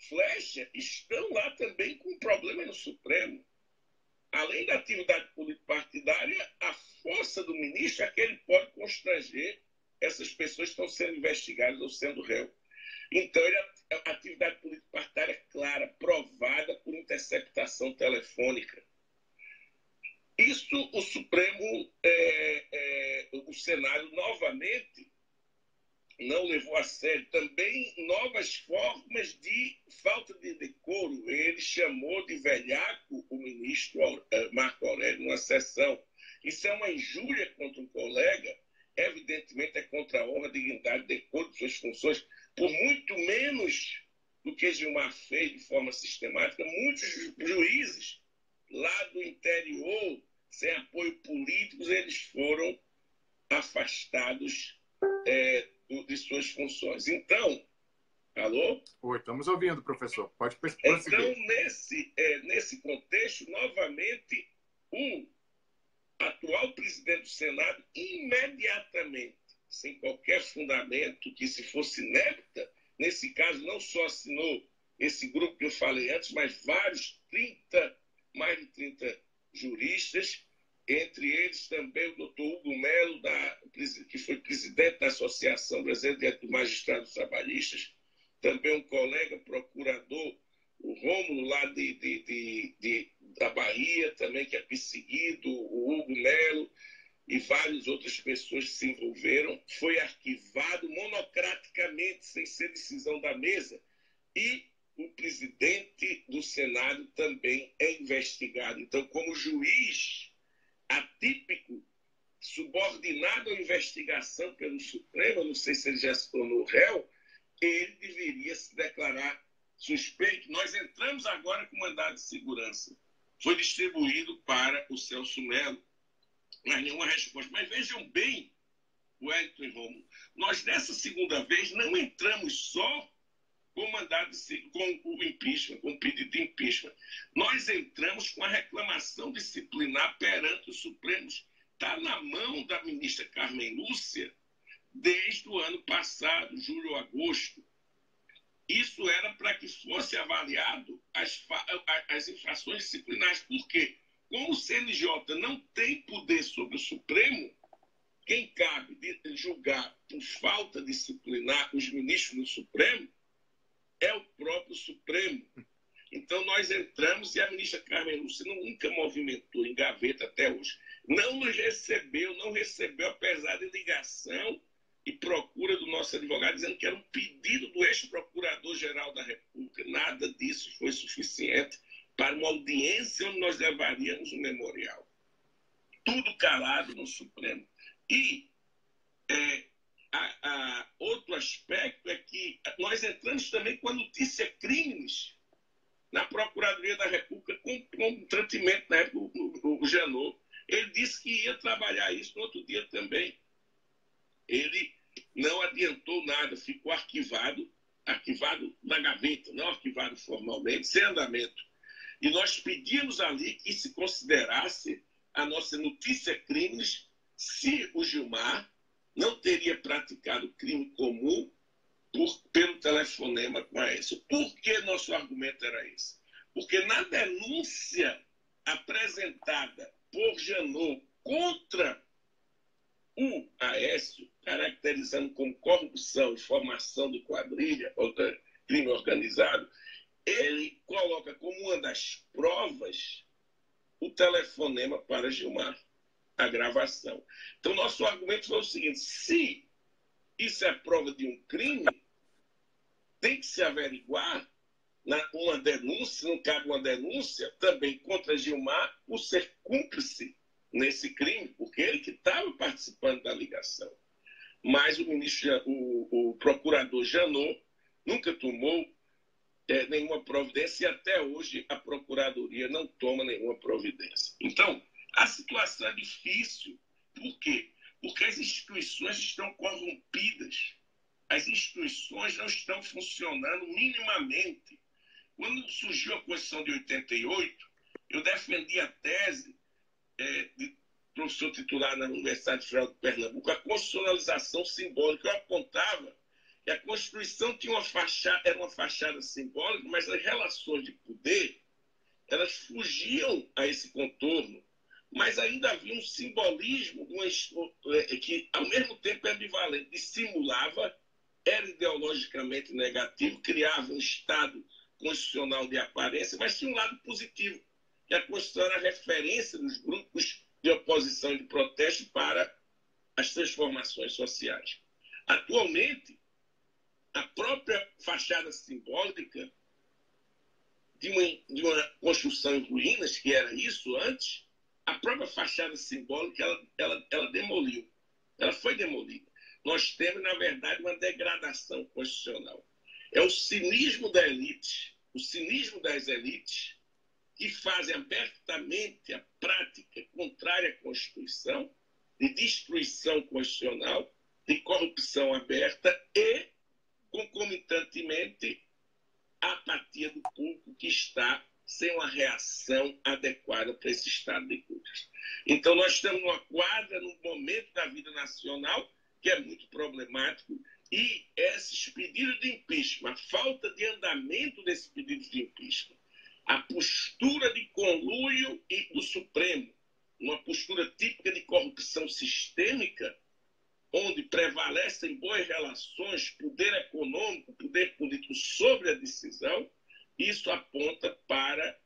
Flecha estão lá também com um problema no Supremo. Além da atividade político-partidária, a força do ministro é que ele pode constranger essas pessoas que estão sendo investigadas ou sendo réu. Então, a atividade político-partidária é clara, provada por interceptação telefônica. Isso o Supremo, o Senado, novamente, não levou a sério. Também novas formas de falta de decoro. Ele chamou de velhaco o ministro Marco Aurélio numa sessão. Isso é uma injúria contra um colega, evidentemente é contra a honra, dignidade, decoro de suas funções, por muito menos do que Gilmar fez de forma sistemática. Muitos juízes lá do interior, sem apoio político, eles foram afastados de suas funções. Então, alô? Oi, estamos ouvindo, professor. Pode prosseguir. Então, nesse contexto, novamente, o atual presidente do Senado, imediatamente, sem qualquer fundamento, que se fosse inepta, nesse caso não só assinou esse grupo que eu falei antes, mas mais de 30 juristas, entre eles também o doutor Hugo Melo, que foi presidente da Associação Brasileira de Magistrados Trabalhistas, também um colega procurador, o Rômulo, lá da Bahia, também, que é perseguido, o Hugo Melo, e várias outras pessoas se envolveram. Foi arquivado monocraticamente, sem ser decisão da mesa, e o presidente do Senado também é investigado. Então, como juiz atípico, subordinado à investigação pelo Supremo, eu não sei se ele já se tornou réu, ele deveria se declarar suspeito. Nós entramos agora com mandado de segurança. Foi distribuído para o Celso Melo, mas nenhuma resposta. Mas vejam bem, Wellington e Romulo, nós dessa segunda vez não entramos só com o impeachment, com o pedido de impeachment. Nós entramos com a reclamação disciplinar perante os Supremos. Está na mão da ministra Carmen Lúcia desde o ano passado, julho ou agosto. Isso era para que fosse avaliado as infrações disciplinares. Por quê? Como o CNJ não tem poder sobre o Supremo, quem cabe de julgar por falta disciplinar os ministros do Supremo é o próprio Supremo. Então, nós entramos e a ministra Carmen Lúcia nunca movimentou em gaveta até hoje. Não recebeu, apesar de ligação e procura do nosso advogado, dizendo que era um pedido do ex-procurador-geral da República. Nada disso foi suficiente para uma audiência onde nós levaríamos um memorial. Tudo calado no Supremo. E outro aspecto é que nós entramos também com a notícia crimes na Procuradoria da República, com um tratamento, na época, o Janot. Ele disse que ia trabalhar isso no outro dia também. Ele não adiantou nada, ficou arquivado na gaveta, não arquivado formalmente, sem andamento. E nós pedimos ali que se considerasse a nossa notícia crimes se o Gilmar não teria praticado crime comum pelo telefonema com a Aécio. Por que nosso argumento era esse? Porque na denúncia apresentada por Janot contra o Aécio, caracterizando como corrupção e formação de quadrilha, ou crime organizado, ele coloca como uma das provas o telefonema para Gilmar, a gravação. Então, nosso argumento foi o seguinte: se isso é prova de um crime, tem que se averiguar uma denúncia, não cabe uma denúncia também contra Gilmar por ser cúmplice nesse crime, porque ele que estava participando da ligação. Mas o procurador Janot nunca tomou nenhuma providência e até hoje a Procuradoria não toma nenhuma providência. Então, a situação é difícil. Por quê? Porque as instituições estão corrompidas. As instituições não estão funcionando minimamente. Quando surgiu a Constituição de 88, eu defendi a tese de professor titular na Universidade Federal de Pernambuco, a constitucionalização simbólica. Eu apontava que a Constituição tinha era uma fachada simbólica, mas as relações de poder, elas fugiam a esse contorno, mas ainda havia um simbolismo que, ao mesmo tempo, é ambivalente, dissimulava era ideologicamente negativo, criava um Estado constitucional de aparência, mas tinha um lado positivo, que a Constituição era referência nos grupos de oposição e de protesto para as transformações sociais. Atualmente, a própria fachada simbólica de uma construção em ruínas, que era isso antes, a própria fachada simbólica ela demoliu. Ela foi demolida. Nós temos, na verdade, uma degradação constitucional. É o cinismo da elite, o cinismo das elites, que fazem abertamente a prática contrária à Constituição, de destruição constitucional, de corrupção aberta e, concomitantemente, a apatia do público que está sem uma reação adequada para esse estado de coisas. Então, nós estamos numa quadra, num momento da vida nacional que é muito problemático, e esses pedidos de impeachment, a falta de andamento desses pedidos de impeachment, a postura de conluio do Supremo, uma postura típica de corrupção sistêmica, onde prevalecem boas relações, poder econômico, poder político sobre a decisão, isso aponta para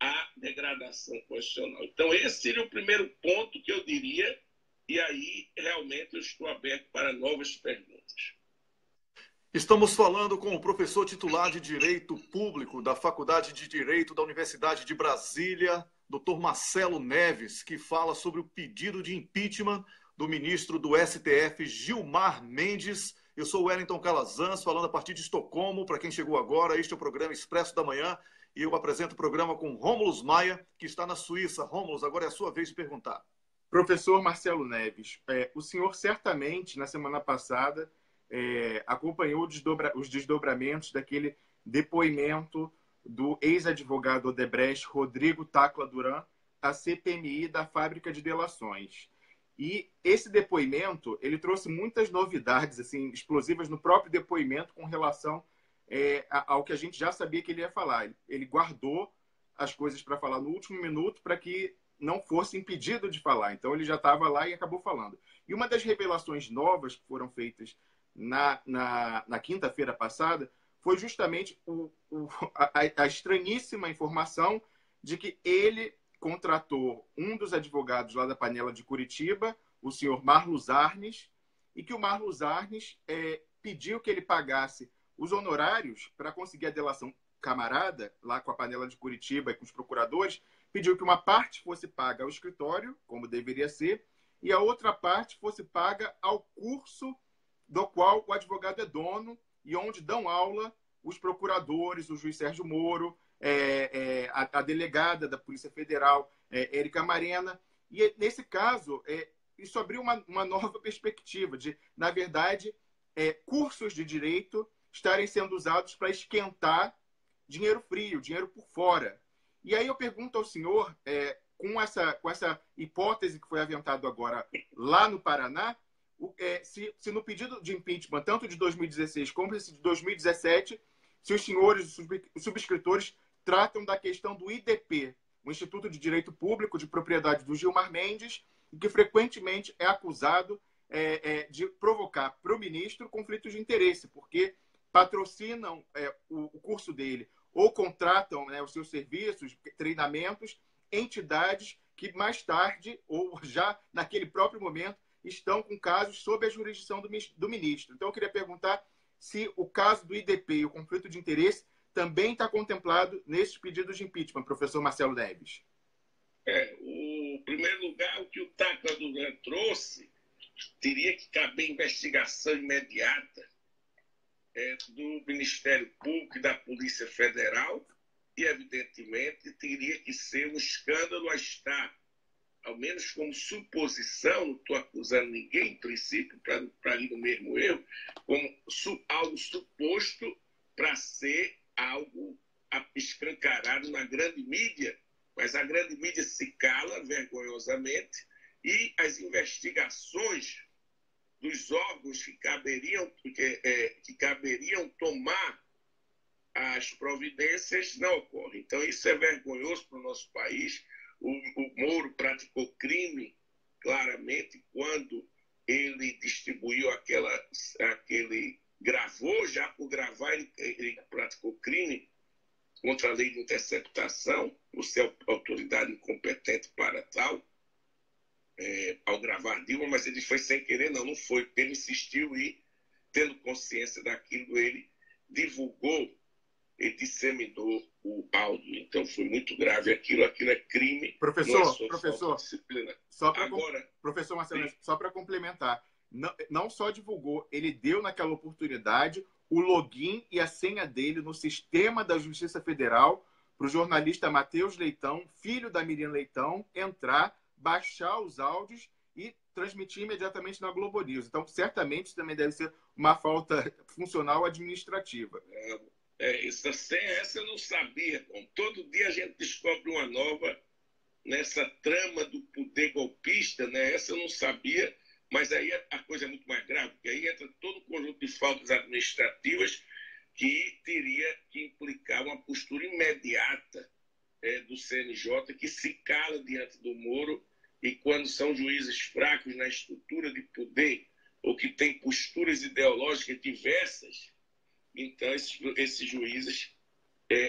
a degradação constitucional. Então, esse seria o primeiro ponto que eu diria, e aí realmente eu estou aberto para novas perguntas. Estamos falando com o professor titular de Direito Público da Faculdade de Direito da Universidade de Brasília, Dr. Marcelo Neves, que fala sobre o pedido de impeachment do ministro do STF, Gilmar Mendes. Eu sou o Wellington Calazans, falando a partir de Estocolmo. Para quem chegou agora, este é o programa Expresso da Manhã, e eu apresento o programa com Rômulus Maia, que está na Suíça. Rômulus, agora é a sua vez de perguntar. Professor Marcelo Neves, o senhor certamente, na semana passada, acompanhou os desdobramentos daquele depoimento do ex-advogado Odebrecht, Rodrigo Tacla Duran, à CPMI da Fábrica de Delações. E esse depoimento, ele trouxe muitas novidades assim, explosivas no próprio depoimento com relação ao que a gente já sabia que ele ia falar. Ele guardou as coisas para falar no último minuto para que não fosse impedido de falar. Então, ele já estava lá e acabou falando. E uma das revelações novas que foram feitas na quinta-feira passada foi justamente a estranhíssima informação de que ele contratou um dos advogados lá da Panela de Curitiba, o senhor Marlos Arnes, e que o Marlos Arnes pediu que ele pagasse os honorários para conseguir a delação camarada, lá com a Panela de Curitiba e com os procuradores, pediu que uma parte fosse paga ao escritório, como deveria ser, e a outra parte fosse paga ao curso do qual o advogado é dono e onde dão aula os procuradores, o juiz Sérgio Moro, a delegada da Polícia Federal, Érica Marena. E, nesse caso, isso abriu uma nova perspectiva de, na verdade, cursos de direito estarem sendo usados para esquentar dinheiro frio, dinheiro por fora. E aí eu pergunto ao senhor, com essa hipótese que foi aventado agora lá no Paraná, se no pedido de impeachment, tanto de 2016 como esse de 2017, se os senhores, os subscritores, tratam da questão do IDP, o Instituto de Direito Público de Propriedade do Gilmar Mendes, e que frequentemente é acusado de provocar para o ministro conflitos de interesse, porque patrocinam o curso dele ou contratam os seus serviços, treinamentos, entidades que mais tarde, ou já naquele próprio momento, estão com casos sob a jurisdição do ministro. Então, eu queria perguntar se o caso do IDP e o conflito de interesse também está contemplado nesses pedidos de impeachment, professor Marcelo Neves. Em primeiro lugar, o que o Tacla Duran trouxe teria que caber investigação imediata do Ministério Público e da Polícia Federal e, evidentemente, teria que ser um escândalo a estar, ao menos como suposição, não estou acusando ninguém, em princípio, para ir no mesmo erro, como algo suposto para ser algo escancarado na grande mídia, mas a grande mídia se cala vergonhosamente e as investigações dos órgãos que caberiam tomar as providências não ocorrem. Então, isso é vergonhoso para o nosso país. O Moro praticou crime, claramente, quando ele distribuiu aquele gravou, já por gravar ele praticou crime contra a lei de interceptação, por ser autoridade incompetente para tal, ao gravar Dilma, mas ele foi sem querer, não foi, porque ele insistiu e, tendo consciência daquilo, ele divulgou e disseminou o áudio. Então foi muito grave aquilo é crime. Professor, professor Marcelo, sim, só para complementar, não só divulgou, ele deu naquela oportunidade o login e a senha dele no sistema da Justiça Federal para o jornalista Matheus Leitão, filho da Miriam Leitão, entrar, baixar os áudios e transmitir imediatamente na Globo News. Então, certamente, também deve ser uma falta funcional administrativa. Essa eu não sabia. Bom, todo dia a gente descobre uma nova nessa trama do poder golpista, né? Essa eu não sabia, mas aí a coisa é muito mais grave, porque aí entra todo um conjunto de faltas administrativas que teria que implicar uma postura imediata do CNJ, que se cala diante do Moro, e quando são juízes fracos na estrutura de poder ou que têm posturas ideológicas diversas, então esses juízes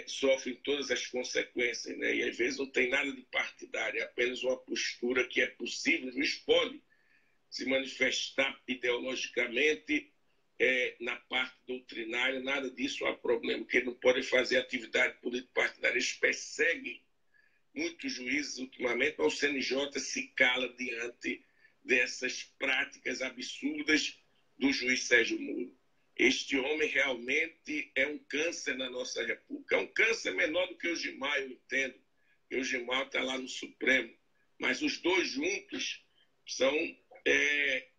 sofrem todas as consequências, né? E às vezes não tem nada de partidário, é apenas uma postura que é possível. O juiz pode se manifestar ideologicamente na parte doutrinária, nada disso há problema, porque ele não pode fazer atividade político-partidária. Eles perseguem muitos juízes ultimamente, mas o CNJ se cala diante dessas práticas absurdas do juiz Sérgio Moro. Este homem realmente é um câncer na nossa República. É um câncer menor do que o Gilmar, eu entendo. E o Gilmar está lá no Supremo. Mas os dois juntos são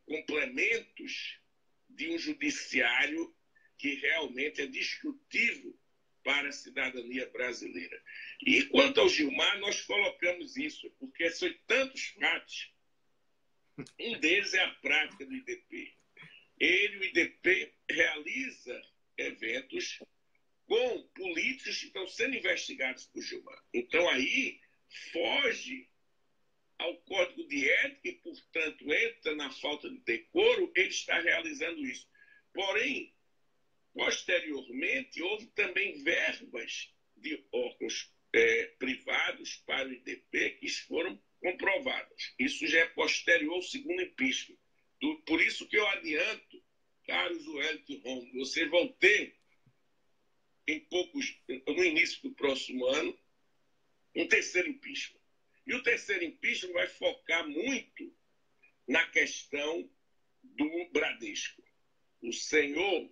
complementos de um judiciário que realmente é discutível para a cidadania brasileira. E quanto ao Gilmar, nós colocamos isso, porque são tantos fatos. Um deles é a prática do IDP. Ele, o IDP, realiza eventos com políticos que estão sendo investigados por Gilmar. Então, aí, foge ao Código de Ética e, portanto, entra na falta de decoro, ele está realizando isso. Porém, posteriormente, houve também verbas de órgãos privados para o IDP que foram comprovadas. Isso já é posterior ao segundo impeachment. Por isso que eu adianto, caros Wellington e Romulo, vocês vão ter, no início do próximo ano, um terceiro impeachment. E o terceiro impeachment vai focar muito na questão do Bradesco. O senhor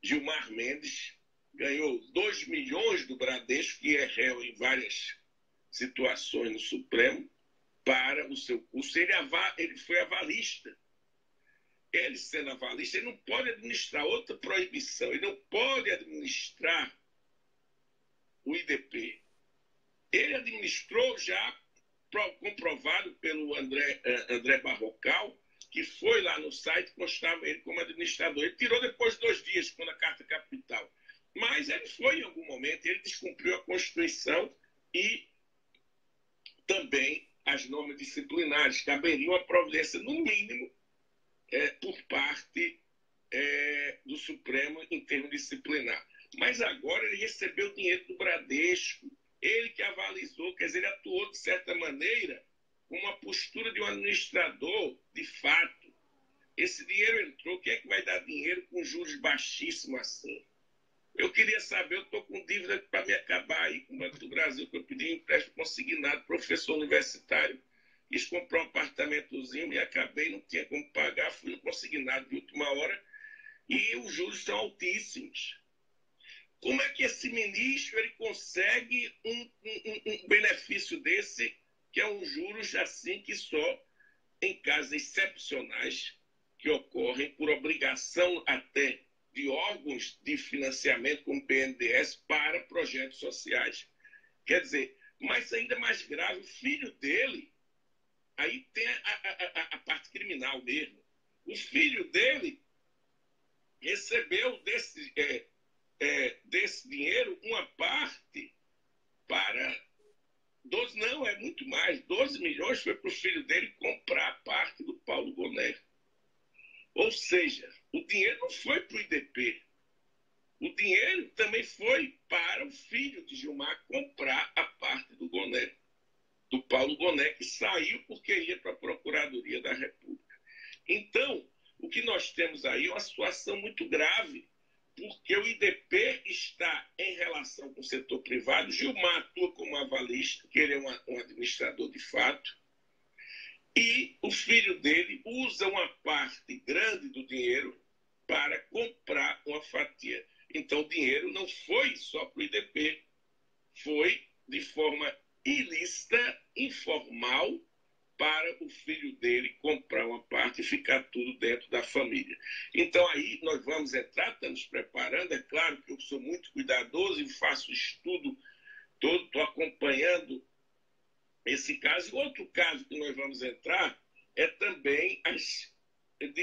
Gilmar Mendes ganhou 2 milhões do Bradesco, que é réu em várias situações no Supremo, para o seu curso. Ele foi avalista. Ele, sendo avalista, ele não pode administrar outra proibição. Ele não pode administrar o IDP. Ele administrou já, comprovado pelo André Barrocal, que foi lá no site, constava ele como administrador. Ele tirou depois de 2 dias, quando a Carta Capital. Mas ele foi em algum momento, ele descumpriu a Constituição e também as normas disciplinares. Caberiam a providência, no mínimo, por parte do Supremo em termos disciplinar. Mas agora ele recebeu dinheiro do Bradesco, ele que avalizou, quer dizer, ele atuou de certa maneira com uma postura de um administrador de fato. Esse dinheiro entrou, quem é que vai dar dinheiro com juros baixíssimos assim? Eu queria saber, eu estou com dívida para me acabar aí com o Banco do Brasil, que eu pedi um empréstimo consignado, professor universitário, quis comprar um apartamentozinho e acabei, não tinha como pagar, fui no consignado de última hora e os juros são altíssimos. Como é que esse ministro ele consegue um benefício desse, que é um juros assim que só em casos excepcionais que ocorrem por obrigação até de órgãos de financiamento como o BNDES para projetos sociais? Quer dizer, mas ainda mais grave, o filho dele, aí tem a parte criminal mesmo. O filho dele recebeu desse dinheiro uma parte para 12, não, é muito mais, 12 milhões foi para o filho dele comprar a parte do Paulo Gonet. Ou seja, o dinheiro não foi para o IDP. O dinheiro também foi para o filho de Gilmar comprar a parte do Goné, do Paulo Goné, que saiu porque ia para a Procuradoria da República. Então, o que nós temos aí é uma situação muito grave, porque o IDP está em relação com o setor privado. Gilmar atua como avalista, que ele é um administrador de fato, e o filho dele usa uma parte grande do dinheiro para comprar uma fatia. Então, o dinheiro não foi só para o IDP, foi de forma ilícita, informal, para o filho dele comprar uma parte e ficar tudo dentro da família. Então, aí nós vamos entrar, estamos preparando. É claro que eu sou muito cuidadoso e faço estudo todo, estou acompanhando esse caso. E outro caso que nós vamos entrar é também as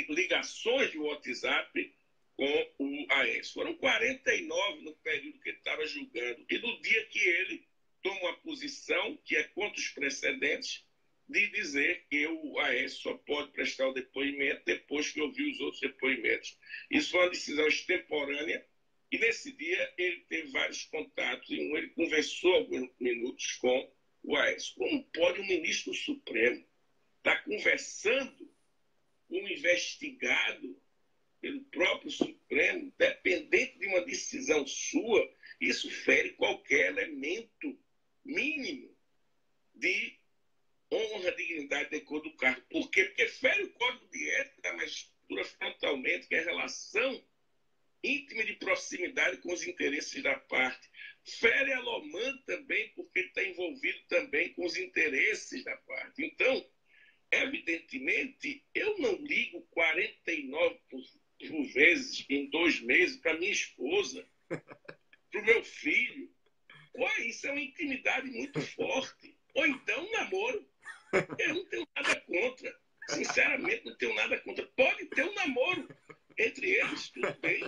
ligações de WhatsApp com o Aécio. Foram 49 no período que ele estava julgando. E no dia que ele toma uma posição, que é contra os precedentes, de dizer que o Aécio só pode prestar o depoimento depois que ouvir os outros depoimentos. Isso foi uma decisão extemporânea, e nesse dia ele teve vários contatos, e ele conversou alguns minutos com o Aécio. Como pode um ministro supremo estar conversando com um investigado pelo próprio Supremo, dependente de uma decisão sua? Isso fere qualquer elemento mínimo de honra, dignidade, decoro do cargo. Por quê? Porque fere o código de ética da magistratura frontalmente, que é a relação íntima de proximidade com os interesses da parte. Fere a LOMAN também, porque ele está envolvido também com os interesses da parte. Então, evidentemente, eu não ligo 49 por vezes em 2 meses para minha esposa, para o meu filho. Isso é uma intimidade muito forte. Ou então, um namoro. Eu não tenho nada contra. Sinceramente, não tenho nada contra. Pode ter um namoro entre eles, tudo bem.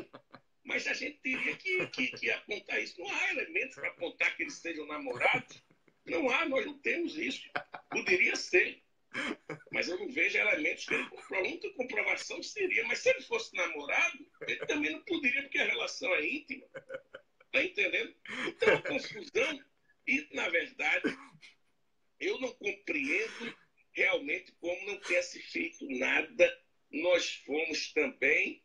Mas a gente teria que apontar isso. Não há elementos para apontar que eles sejam namorados. Não há, nós não temos isso. Poderia ser. Mas eu não vejo elementos que ele comprovou. A única comprovação seria. Mas se ele fosse namorado, ele também não poderia, porque a relação é íntima. Está entendendo? Então, a confusão. E, na verdade, eu não compreendo realmente como não tenha se feito nada. Nós fomos também,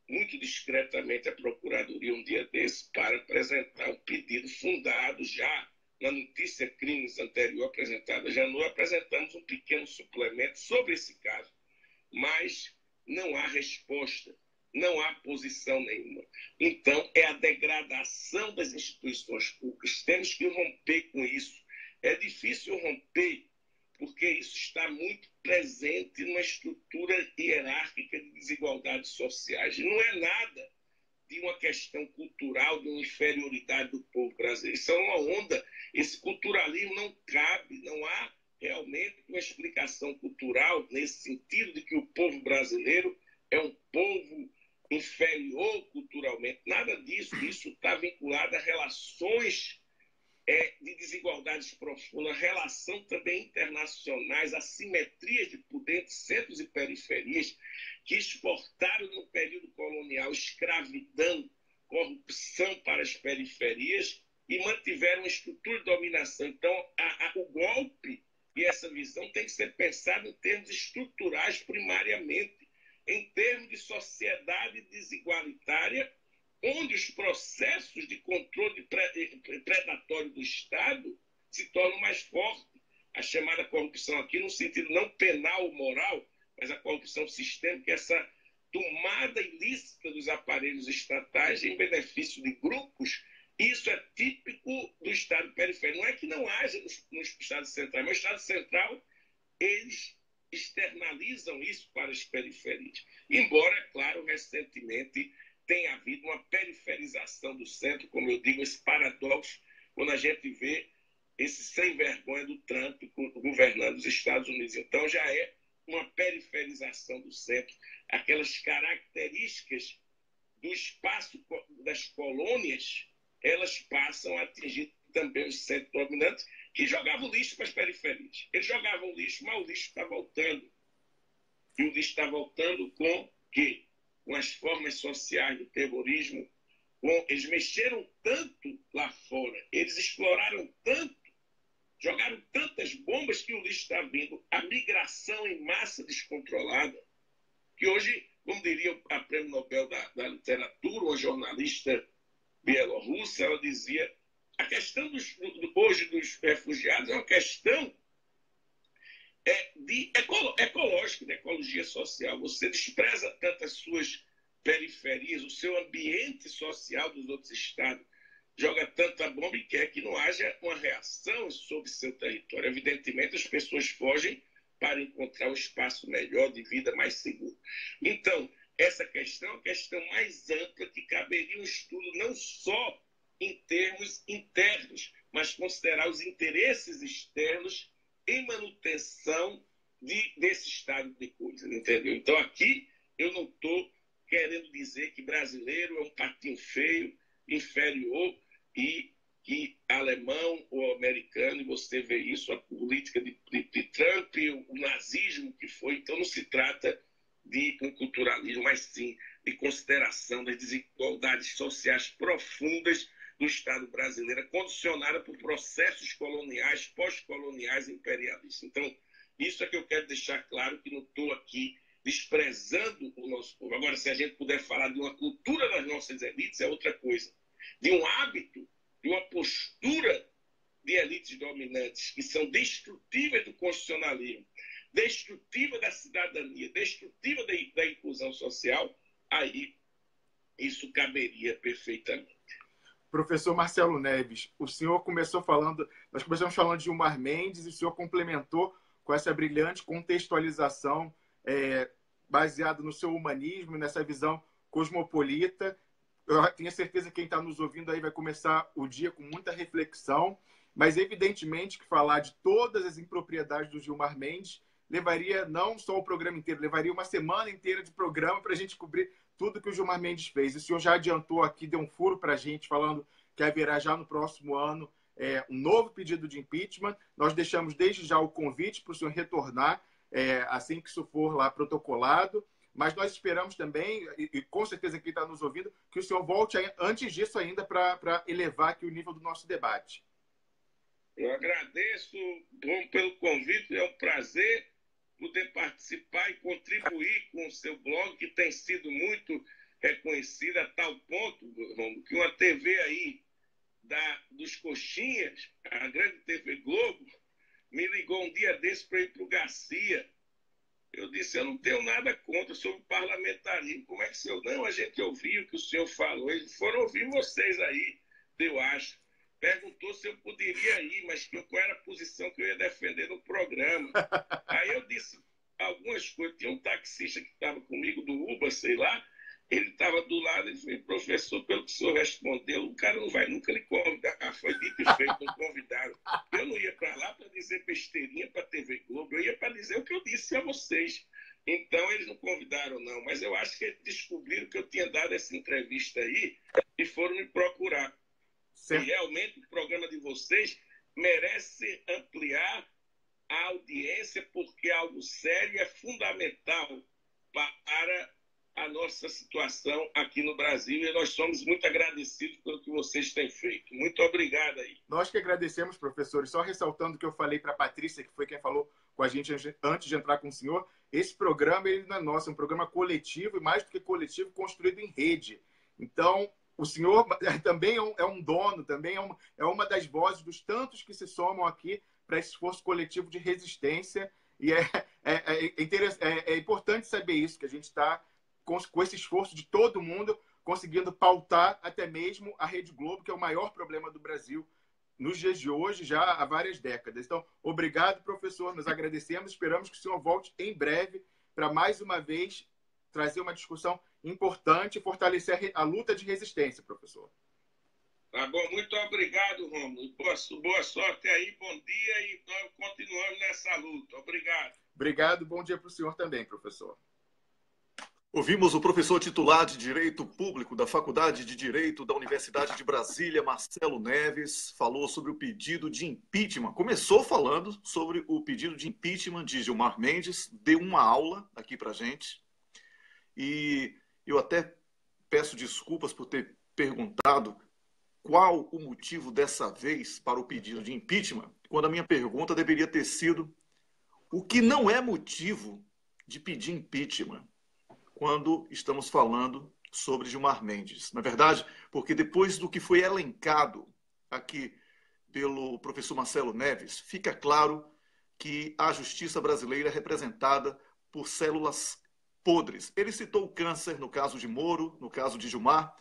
muito discretamente, à Procuradoria um dia desse para apresentar um pedido fundado já na notícia crimes anterior apresentada. Já nós apresentamos um pequeno suplemento sobre esse caso, mas não há resposta, não há posição nenhuma. Então, é a degradação das instituições públicas. Temos que romper com isso. É difícil romper, porque isso está muito presente numa estrutura hierárquica de desigualdades sociais. E não é nada de uma questão cultural, de uma inferioridade do povo brasileiro. Isso é uma onda. Esse culturalismo não cabe, não há realmente uma explicação cultural nesse sentido de que o povo brasileiro é um povo inferior culturalmente. Nada disso. Isso está vinculado a relações de desigualdades profundas, relação também internacionais, assimetrias de poder entre centros e periferias, que exportaram no período colonial escravidão, corrupção para as periferias e mantiveram uma estrutura de dominação. Então, o golpe e essa visão tem que ser pensado em termos estruturais primariamente, em termos de sociedade desigualitária, onde os processos de controle predatório do Estado se tornam mais fortes. A chamada corrupção aqui, no sentido não penal ou moral, mas a corrupção sistêmica, essa tomada ilícita dos aparelhos estatais em benefício de grupos. Isso é típico do Estado periférico. Não é que não haja no Estado Central, mas o Estado Central, eles externalizam isso para as periferias. Embora, claro, recentemente tem havido uma periferização do centro, como eu digo, esse paradoxo, quando a gente vê esse sem vergonha do Trump governando os Estados Unidos. Então já é uma periferização do centro. Aquelas características do espaço das colônias, elas passam a atingir também os centros dominantes, que jogavam lixo para as periferias. Eles jogavam lixo, mas o lixo está voltando. E o lixo está voltando com que, com as formas sociais do terrorismo, eles mexeram tanto lá fora, eles exploraram tanto, jogaram tantas bombas que o lixo está vindo, a migração em massa descontrolada, que hoje, como diria a Prêmio Nobel da Literatura, uma jornalista bielorrussa, ela dizia, a questão hoje dos refugiados é uma questão ecológica, de ecologia social. Você despreza tanto as suas periferias, o seu ambiente social dos outros estados, joga tanta bomba e quer que não haja uma reação sobre seu território. Evidentemente, as pessoas fogem para encontrar um espaço melhor de vida, mais seguro. Então, essa questão é uma questão mais ampla que caberia um estudo não só em termos internos, mas considerar os interesses externos em manutenção desse estado de coisas, entendeu? Então, aqui eu não estou querendo dizer que brasileiro é um patinho feio, inferior, e que alemão ou americano, e você vê isso, a política de Trump, o nazismo que foi. Então, não se trata de um culturalismo, mas sim de consideração das desigualdades sociais profundas do Estado brasileiro, condicionada por processos coloniais, pós-coloniais e imperialistas. Então, isso é que eu quero deixar claro, que não estou aqui desprezando o nosso povo. Agora, se a gente puder falar de uma cultura das nossas elites, é outra coisa. De um hábito, de uma postura de elites dominantes que são destrutivas do constitucionalismo, destrutiva da cidadania, destrutiva da inclusão social, aí isso caberia perfeitamente. Professor Marcelo Neves, o senhor começou falando, nós começamos falando de Gilmar Mendes e o senhor complementou com essa brilhante contextualização baseada no seu humanismo, nessa visão cosmopolita. Eu tenho certeza que quem está nos ouvindo aí vai começar o dia com muita reflexão, mas evidentemente que falar de todas as impropriedades do Gilmar Mendes levaria não só o programa inteiro, levaria uma semana inteira de programa para a gente cobrir tudo que o Gilmar Mendes fez. O senhor já adiantou aqui, deu um furo para a gente, falando que haverá já no próximo ano um novo pedido de impeachment. Nós deixamos desde já o convite para o senhor retornar, assim que isso for lá protocolado. Mas nós esperamos também, e com certeza quem está nos ouvindo, que o senhor volte antes disso ainda para elevar aqui o nível do nosso debate. Eu agradeço, bom, pelo convite, é um prazer poder participar e contribuir com o seu blog, que tem sido muito reconhecido a tal ponto, Romulo, que uma TV aí dos Coxinhas, a grande TV Globo, me ligou um dia desse para ir para o Garcia. Eu disse, eu não tenho nada contra sobre parlamentarismo. Como é que o senhor... Não, a gente ouviu o que o senhor falou. Eles foram ouvir vocês aí, eu acho. Perguntou se eu poderia ir, mas qual era a posição que eu ia defender no programa. Aí eu disse algumas coisas. Tinha um taxista que estava comigo do Uber, sei lá. Ele estava do lado, ele falou, professor, pelo que o senhor respondeu, o cara não vai nunca lhe convidar. Foi dito e feito, não convidaram. Eu não ia para lá para dizer besteirinha para a TV Globo, eu ia para dizer o que eu disse a vocês. Então, eles não convidaram, não. Mas eu acho que eles descobriram que eu tinha dado essa entrevista aí e foram me procurar. Certo. E realmente o programa de vocês merece ampliar a audiência, porque é algo sério e é fundamental para a nossa situação aqui no Brasil, e nós somos muito agradecidos pelo que vocês têm feito. Muito obrigado aí. Nós que agradecemos, professor. E só ressaltando o que eu falei para a Patrícia, que foi quem falou com a gente antes de entrar com o senhor, esse programa ele não é nosso, é um programa coletivo, e mais do que coletivo, construído em rede. Então, o senhor também é um dono, também é uma das vozes dos tantos que se somam aqui para esse esforço coletivo de resistência. E é importante saber isso, que a gente está com esse esforço de todo mundo, conseguindo pautar até mesmo a Rede Globo, que é o maior problema do Brasil nos dias de hoje, já há várias décadas. Então, obrigado, professor, nos agradecemos, esperamos que o senhor volte em breve para, mais uma vez, trazer uma discussão importante e fortalecer a luta de resistência, professor. Tá bom, muito obrigado, Romulo. Boa sorte aí, bom dia, e nós continuamos nessa luta. Obrigado. Obrigado, bom dia para o senhor também, professor. Ouvimos o professor titular de Direito Público da Faculdade de Direito da Universidade de Brasília, Marcelo Neves, falou sobre o pedido de impeachment. Começou falando sobre o pedido de impeachment de Gilmar Mendes, deu uma aula aqui pra gente. E eu até peço desculpas por ter perguntado qual o motivo dessa vez para o pedido de impeachment, quando a minha pergunta deveria ter sido o que não é motivo de pedir impeachment quando estamos falando sobre Gilmar Mendes. Na verdade, porque depois do que foi elencado aqui pelo professor Marcelo Neves, fica claro que a justiça brasileira é representada por células podres. Ele citou o câncer no caso de Moro, no caso de Gilmar.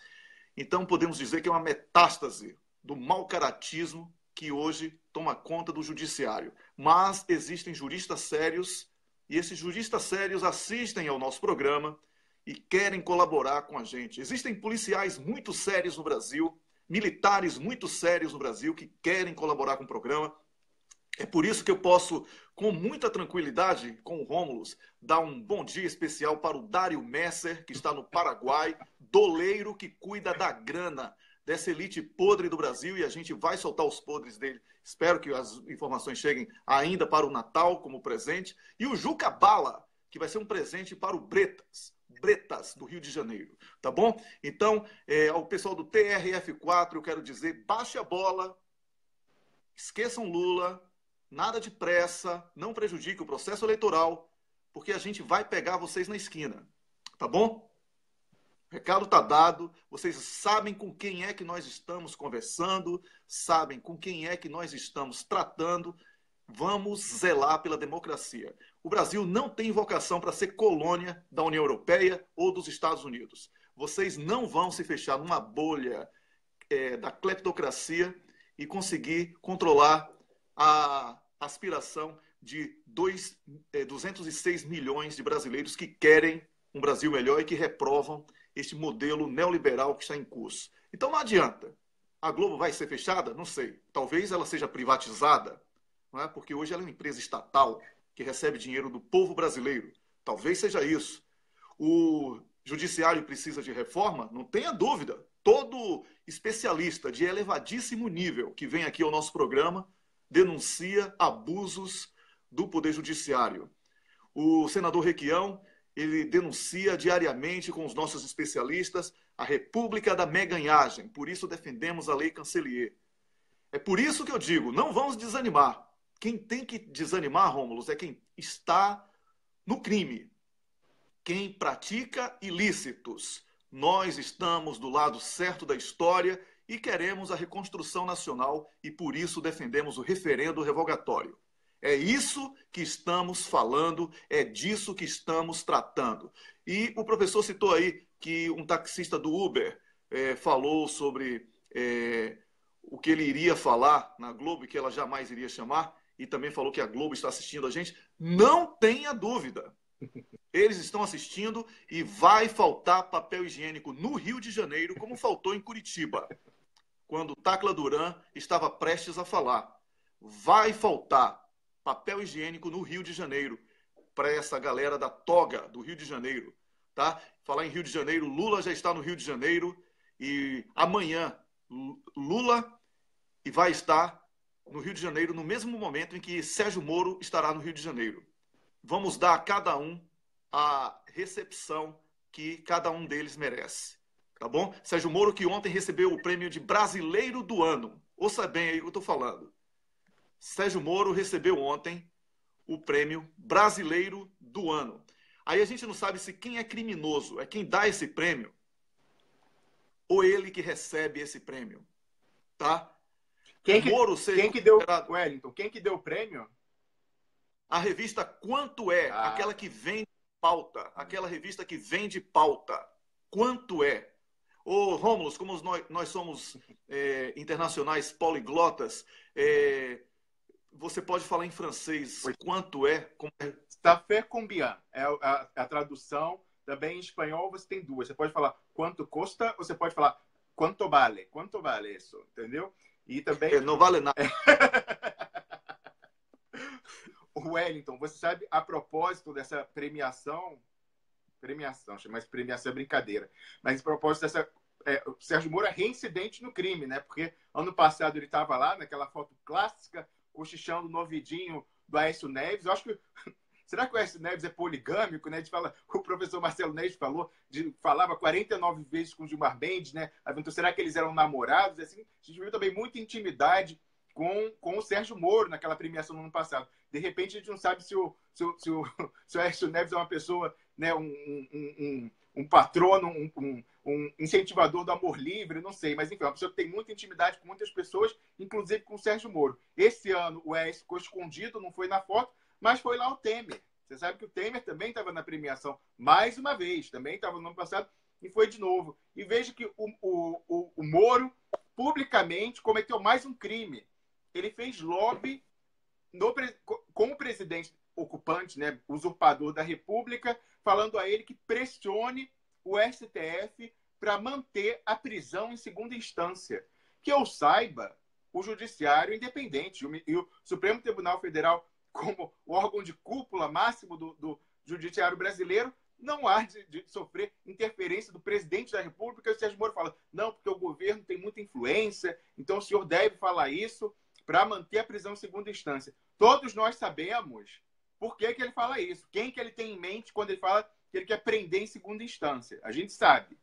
Então, podemos dizer que é uma metástase do mau caratismo que hoje toma conta do judiciário. Mas existem juristas sérios, e esses juristas sérios assistem ao nosso programa e querem colaborar com a gente. Existem policiais muito sérios no Brasil, militares muito sérios no Brasil que querem colaborar com o programa. É por isso que eu posso, com muita tranquilidade, com o Rômulus, dar um bom dia especial para o Dário Messer, que está no Paraguai, doleiro que cuida da grana dessa elite podre do Brasil, e a gente vai soltar os podres dele. Espero que as informações cheguem ainda para o Natal como presente. E o Juca Bala, que vai ser um presente para o Bretas, do Rio de Janeiro, tá bom? Então, ao pessoal do TRF4, eu quero dizer, baixe a bola, esqueçam Lula, nada de pressa, não prejudique o processo eleitoral, porque a gente vai pegar vocês na esquina, tá bom? O recado está dado, vocês sabem com quem é que nós estamos conversando, sabem com quem é que nós estamos tratando. Vamos zelar pela democracia. O Brasil não tem vocação para ser colônia da União Europeia ou dos Estados Unidos. Vocês não vão se fechar numa bolha da cleptocracia e conseguir controlar a aspiração de 206 milhões de brasileiros que querem um Brasil melhor e que reprovam este modelo neoliberal que está em curso. Então não adianta. A Globo vai ser fechada? Não sei. Talvez ela seja privatizada, não é? Porque hoje ela é uma empresa estatal que recebe dinheiro do povo brasileiro. Talvez seja isso. O judiciário precisa de reforma? Não tenha dúvida. Todo especialista de elevadíssimo nível que vem aqui ao nosso programa denuncia abusos do Poder Judiciário. O senador Requião, ele denuncia diariamente com os nossos especialistas a República da Meganhagem. Por isso defendemos a Lei Cancelier. É por isso que eu digo, não vamos desanimar. Quem tem que desanimar, Rômulus, é quem está no crime. Quem pratica ilícitos. Nós estamos do lado certo da história e queremos a reconstrução nacional e por isso defendemos o referendo revogatório. É isso que estamos falando, é disso que estamos tratando. E o professor citou aí que um taxista do Uber falou sobre o que ele iria falar na Globo e que ela jamais iria chamar, e também falou que a Globo está assistindo a gente. Não tenha dúvida. Eles estão assistindo e vai faltar papel higiênico no Rio de Janeiro, como faltou em Curitiba, quando Tacla Duran estava prestes a falar. Vai faltar papel higiênico no Rio de Janeiro para essa galera da toga do Rio de Janeiro, tá? Falar em Rio de Janeiro, Lula já está no Rio de Janeiro e amanhã Lula vai estar no Rio de Janeiro no mesmo momento em que Sérgio Moro estará no Rio de Janeiro. Vamos dar a cada um a recepção que cada um deles merece, tá bom? Sérgio Moro, que ontem recebeu o prêmio de Brasileiro do Ano. Ouça bem aí o que eu estou falando. Sérgio Moro recebeu ontem o prêmio Brasileiro do Ano. Aí a gente não sabe se quem é criminoso é quem dá esse prêmio ou ele que recebe esse prêmio, tá? Quem que deu, Wellington, quem que deu o prêmio? A revista Quanto É, aquela que vende pauta, aquela revista que vende pauta. Quanto É? Ô, Rômulus, como nós somos internacionais poliglotas, você pode falar em francês. Quanto é? Ça fait combien? É a tradução. Também em espanhol você tem duas. Você pode falar quanto custa, ou você pode falar quanto vale. Quanto vale isso? Entendeu? E também... não vale nada. Wellington, você sabe, a propósito dessa premiação, mas premiação é brincadeira, mas a propósito dessa... o Sérgio Moro é reincidente no crime, né? Porque ano passado ele estava lá, naquela foto clássica, cochichando no ouvidinho do Aécio Neves. Eu acho que será que o Aécio Neves é poligâmico, né? A gente fala, o professor Marcelo Neves falava 49 vezes com o Gilmar Mendes, né? Então, será que eles eram namorados? Assim, a gente viu também muita intimidade com o Sérgio Moro naquela premiação no ano passado. De repente, a gente não sabe se o Aécio Neves é uma pessoa, né, um patrono, um incentivador do amor livre, não sei. Mas, enfim, é uma pessoa que tem muita intimidade com muitas pessoas, inclusive com o Sérgio Moro. Esse ano, o Aécio ficou escondido, não foi na foto, mas foi lá o Temer. Você sabe que o Temer também estava na premiação, mais uma vez, também estava no ano passado, e foi de novo. E veja que o Moro, publicamente, cometeu mais um crime. Ele fez lobby com o presidente ocupante, né, usurpador da República, falando a ele que pressione o STF para manter a prisão em segunda instância. Que eu saiba, o judiciário independente e o Supremo Tribunal Federal, como o órgão de cúpula máximo do judiciário brasileiro, não há de sofrer interferência do presidente da República. O Sérgio Moro fala, não, porque o governo tem muita influência, então o senhor deve falar isso para manter a prisão em segunda instância. Todos nós sabemos por que ele fala isso, quem que ele tem em mente quando ele fala que ele quer prender em segunda instância. A gente sabe.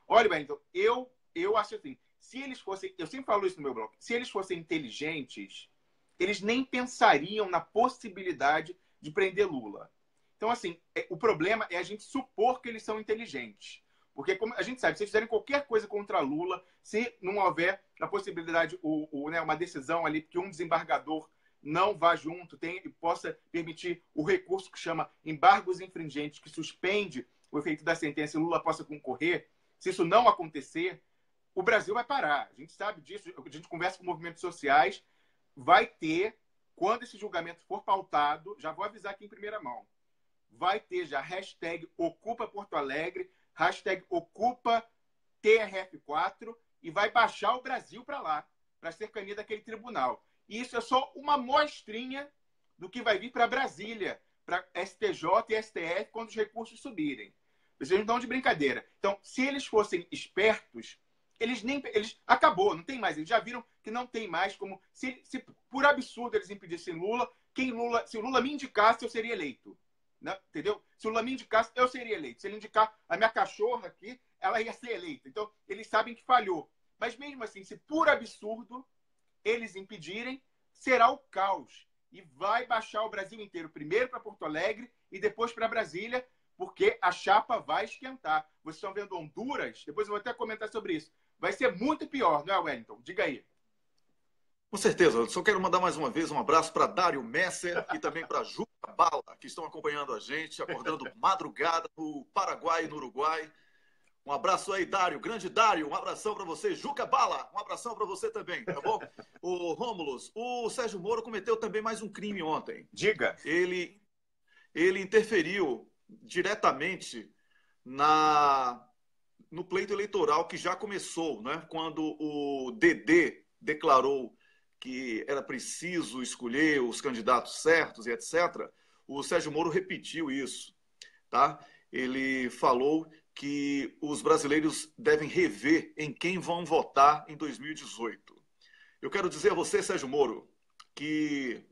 Olha, Wellington, eu acho assim, se eles fossem, eu sempre falo isso no meu blog, se eles fossem inteligentes, eles nem pensariam na possibilidade de prender Lula. Então, assim, o problema é a gente supor que eles são inteligentes. Porque, como a gente sabe, se eles fizerem qualquer coisa contra Lula, se não houver a possibilidade, né, uma decisão ali que um desembargador não vá junto, e possa permitir o recurso que chama embargos infringentes, que suspende o efeito da sentença e Lula possa concorrer, se isso não acontecer, o Brasil vai parar. A gente sabe disso, a gente conversa com movimentos sociais, vai ter, quando esse julgamento for pautado, já vou avisar aqui em primeira mão, vai ter já hashtag Ocupa Porto Alegre, hashtag Ocupa TRF4 e vai baixar o Brasil para lá, para a cercania daquele tribunal. E isso é só uma amostrinha do que vai vir para Brasília, para STJ e STF quando os recursos subirem. Vocês não estão de brincadeira. Então, se eles fossem espertos, eles acabou, não tem mais. Eles já viram que não tem mais como... Se por absurdo eles impedissem Lula, se o Lula me indicasse, eu seria eleito. Né? Entendeu? Se o Lula me indicasse, eu seria eleito. Se ele indicar a minha cachorra aqui, ela ia ser eleita. Então, eles sabem que falhou. Mas mesmo assim, se por absurdo eles impedirem, será o caos. E vai baixar o Brasil inteiro, primeiro para Porto Alegre e depois para Brasília, porque a chapa vai esquentar. Vocês estão vendo Honduras? Depois eu vou até comentar sobre isso. Vai ser muito pior, não é, Wellington? Diga aí. Com certeza. Eu só quero mandar mais uma vez um abraço para Dário Messer e também para Juca Bala, que estão acompanhando a gente, acordando madrugada no Paraguai e no Uruguai. Um abraço aí, Dário. Grande Dário, um abração para você. Juca Bala, um abração para você também, tá bom? O Rômulus, o Sérgio Moro cometeu também mais um crime ontem. Diga. Ele interferiu diretamente no pleito eleitoral que já começou, né? Quando o DD declarou que era preciso escolher os candidatos certos e etc., o Sérgio Moro repetiu isso, tá? Ele falou que os brasileiros devem rever em quem vão votar em 2018. Eu quero dizer a você, Sérgio Moro, que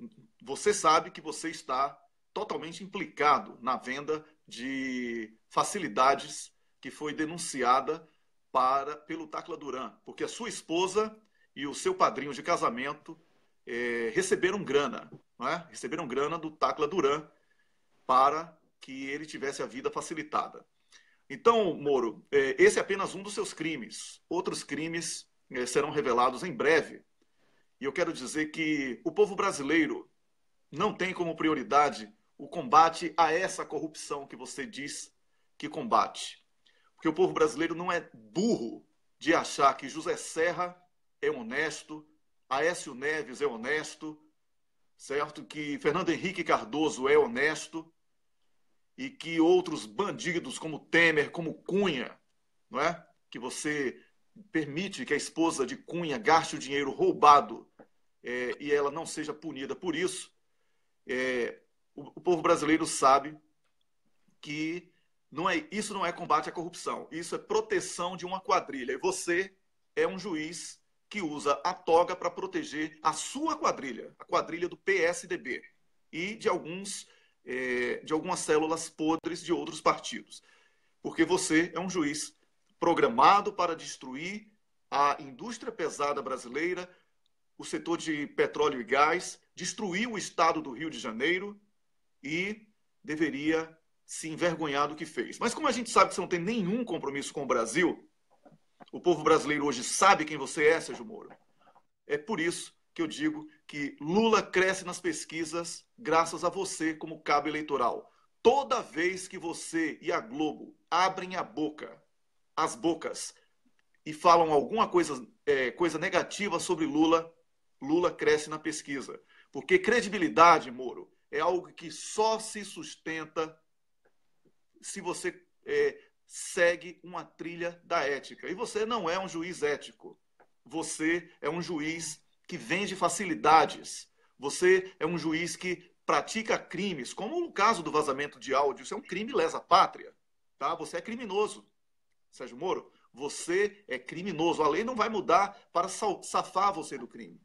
você sabe que você está totalmente implicado na venda de facilidades que foi denunciada pelo Tacla Duran, porque a sua esposa e o seu padrinho de casamento receberam grana, não é? Receberam grana do Tacla Duran para que ele tivesse a vida facilitada. Então, Moro, esse é apenas um dos seus crimes. Outros crimes serão revelados em breve. E eu quero dizer que o povo brasileiro não tem como prioridade o combate a essa corrupção que você diz que combate. Porque o povo brasileiro não é burro de achar que José Serra é honesto, Aécio Neves é honesto, certo? Que Fernando Henrique Cardoso é honesto e que outros bandidos como Temer, como Cunha, não é? Que você permite que a esposa de Cunha gaste o dinheiro roubado e ela não seja punida por isso, o povo brasileiro sabe que isso não é combate à corrupção, isso é proteção de uma quadrilha. E você é um juiz que usa a toga para proteger a sua quadrilha, a quadrilha do PSDB e de alguns de algumas células podres de outros partidos. Porque você é um juiz programado para destruir a indústria pesada brasileira, o setor de petróleo e gás, destruir o estado do Rio de Janeiro e deveria se envergonhar do que fez. Mas como a gente sabe que você não tem nenhum compromisso com o Brasil, o povo brasileiro hoje sabe quem você é, Sérgio Moro. É por isso que eu digo que Lula cresce nas pesquisas graças a você como cabo eleitoral. Toda vez que você e a Globo abrem as bocas, e falam alguma coisa negativa sobre Lula, Lula cresce na pesquisa. Porque credibilidade, Moro, é algo que só se sustenta se você segue uma trilha da ética. E você não é um juiz ético. Você é um juiz que vende facilidades. Você é um juiz que pratica crimes, como no caso do vazamento de áudio. Isso é um crime lesa pátria. Tá? Você é criminoso, Sérgio Moro. Você é criminoso. A lei não vai mudar para safar você do crime.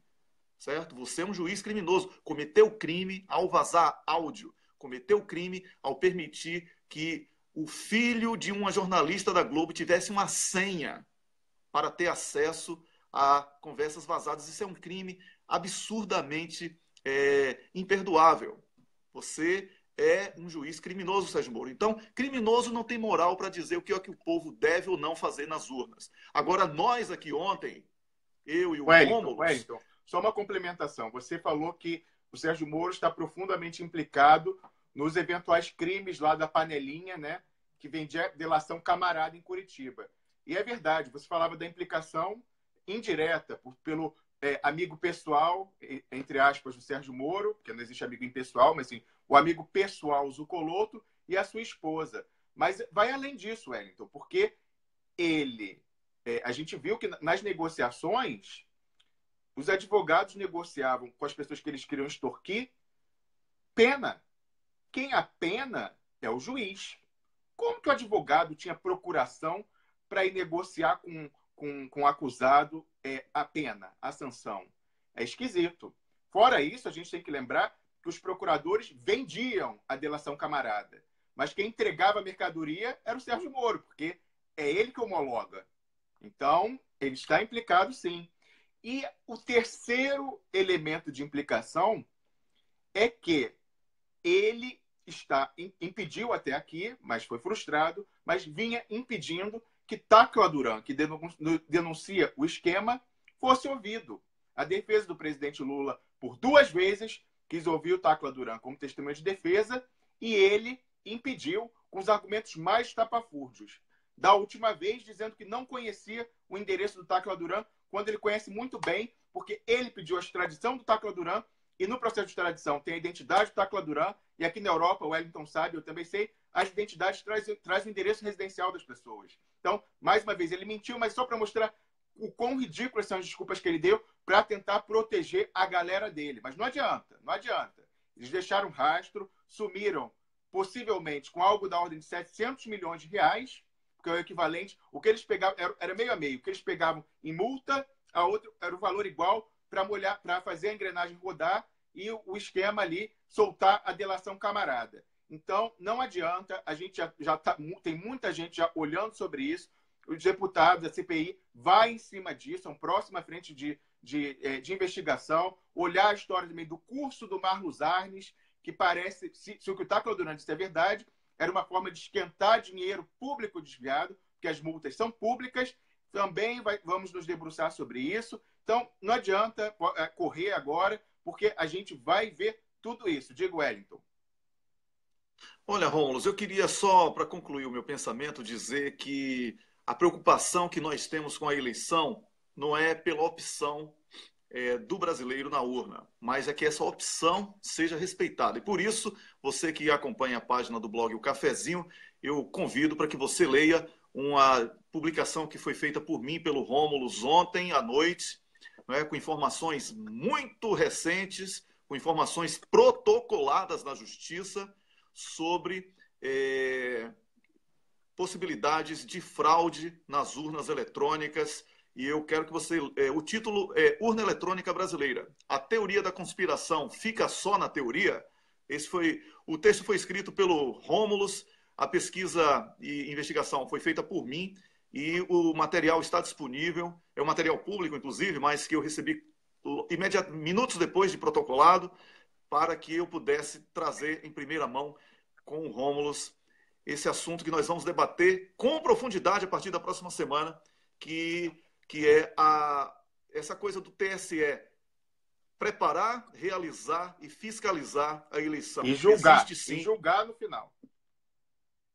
Certo? Você é um juiz criminoso. Cometeu crime ao vazar áudio. Cometeu crime ao permitir que o filho de uma jornalista da Globo tivesse uma senha para ter acesso a conversas vazadas. Isso é um crime absurdamente imperdoável. Você é um juiz criminoso, Sérgio Moro. Então, criminoso não tem moral para dizer o que é que o povo deve ou não fazer nas urnas. Agora, nós aqui ontem, eu e o Rômulo... Wellington, só uma complementação. Você falou que o Sérgio Moro está profundamente implicado nos eventuais crimes lá da panelinha, né, que vendia delação camarada em Curitiba. E é verdade, você falava da implicação indireta pelo amigo pessoal, entre aspas, do Sérgio Moro, porque não existe amigo impessoal, mas sim, o amigo pessoal Zucoloto e a sua esposa. Mas vai além disso, Wellington, porque a gente viu que nas negociações, os advogados negociavam com as pessoas que eles queriam extorquir pena. Quem apena é o juiz. Como que o advogado tinha procuração para ir negociar com o acusado a pena, a sanção? É esquisito. Fora isso, a gente tem que lembrar que os procuradores vendiam a delação camarada. Mas quem entregava a mercadoria era o Sérgio Moro, porque é ele que homologa. Então, ele está implicado, sim. E o terceiro elemento de implicação é que ele impediu até aqui, mas foi frustrado, mas vinha impedindo que Táquila Duran, que denuncia o esquema, fosse ouvido. A defesa do presidente Lula, por 2 vezes, quis ouvir o Táquila Duran como testemunha de defesa e ele impediu com os argumentos mais estapafúrdios. Da última vez, dizendo que não conhecia o endereço do Táquila Duran, quando ele conhece muito bem, porque ele pediu a extradição do Táquila Duran e no processo de extradição tem a identidade do Táquila Duran e aqui na Europa, o Wellington sabe, eu também sei, as identidades traz o endereço residencial das pessoas. Então, mais uma vez, ele mentiu, mas só para mostrar o quão ridículas são as desculpas que ele deu para tentar proteger a galera dele. Mas não adianta, não adianta. Eles deixaram rastro, sumiram, possivelmente, com algo da ordem de 700 milhões de reais, porque é o equivalente, o que eles pegavam, era meio a meio, o que eles pegavam em multa, a outro era o valor igual para fazer a engrenagem rodar e o esquema ali soltar a delação camarada. Então, não adianta, a gente tem muita gente já olhando sobre isso, os deputados, a CPI, vai em cima disso, é uma próxima frente de investigação, olhar a história também do curso do Marlos Arnes, que parece, se o que o Táquila Duran disse é verdade, era uma forma de esquentar dinheiro público desviado, porque as multas são públicas, também vamos nos debruçar sobre isso. Então, não adianta correr agora, porque a gente vai ver tudo isso. Diego Wellington. Olha, Rômulo, eu queria só, para concluir o meu pensamento, dizer que a preocupação que nós temos com a eleição não é pela opção do brasileiro na urna, mas é que essa opção seja respeitada. E por isso, você que acompanha a página do blog O Cafezinho, eu convido para que você leia uma publicação que foi feita por mim, pelo Rômulo, ontem à noite, com informações muito recentes, com informações protocoladas na Justiça sobre possibilidades de fraude nas urnas eletrônicas. E eu quero que você... o título é Urna Eletrônica Brasileira. A teoria da conspiração fica só na teoria? O texto foi escrito pelo Rômulus, a pesquisa e investigação foi feita por mim e o material está disponível. É um material público, inclusive, mas que eu recebi minutos depois de protocolado, para que eu pudesse trazer em primeira mão com o Rômulus esse assunto que nós vamos debater com profundidade a partir da próxima semana, que é essa coisa do TSE preparar, realizar e fiscalizar a eleição. E julgar. Existe, sim. E julgar no final.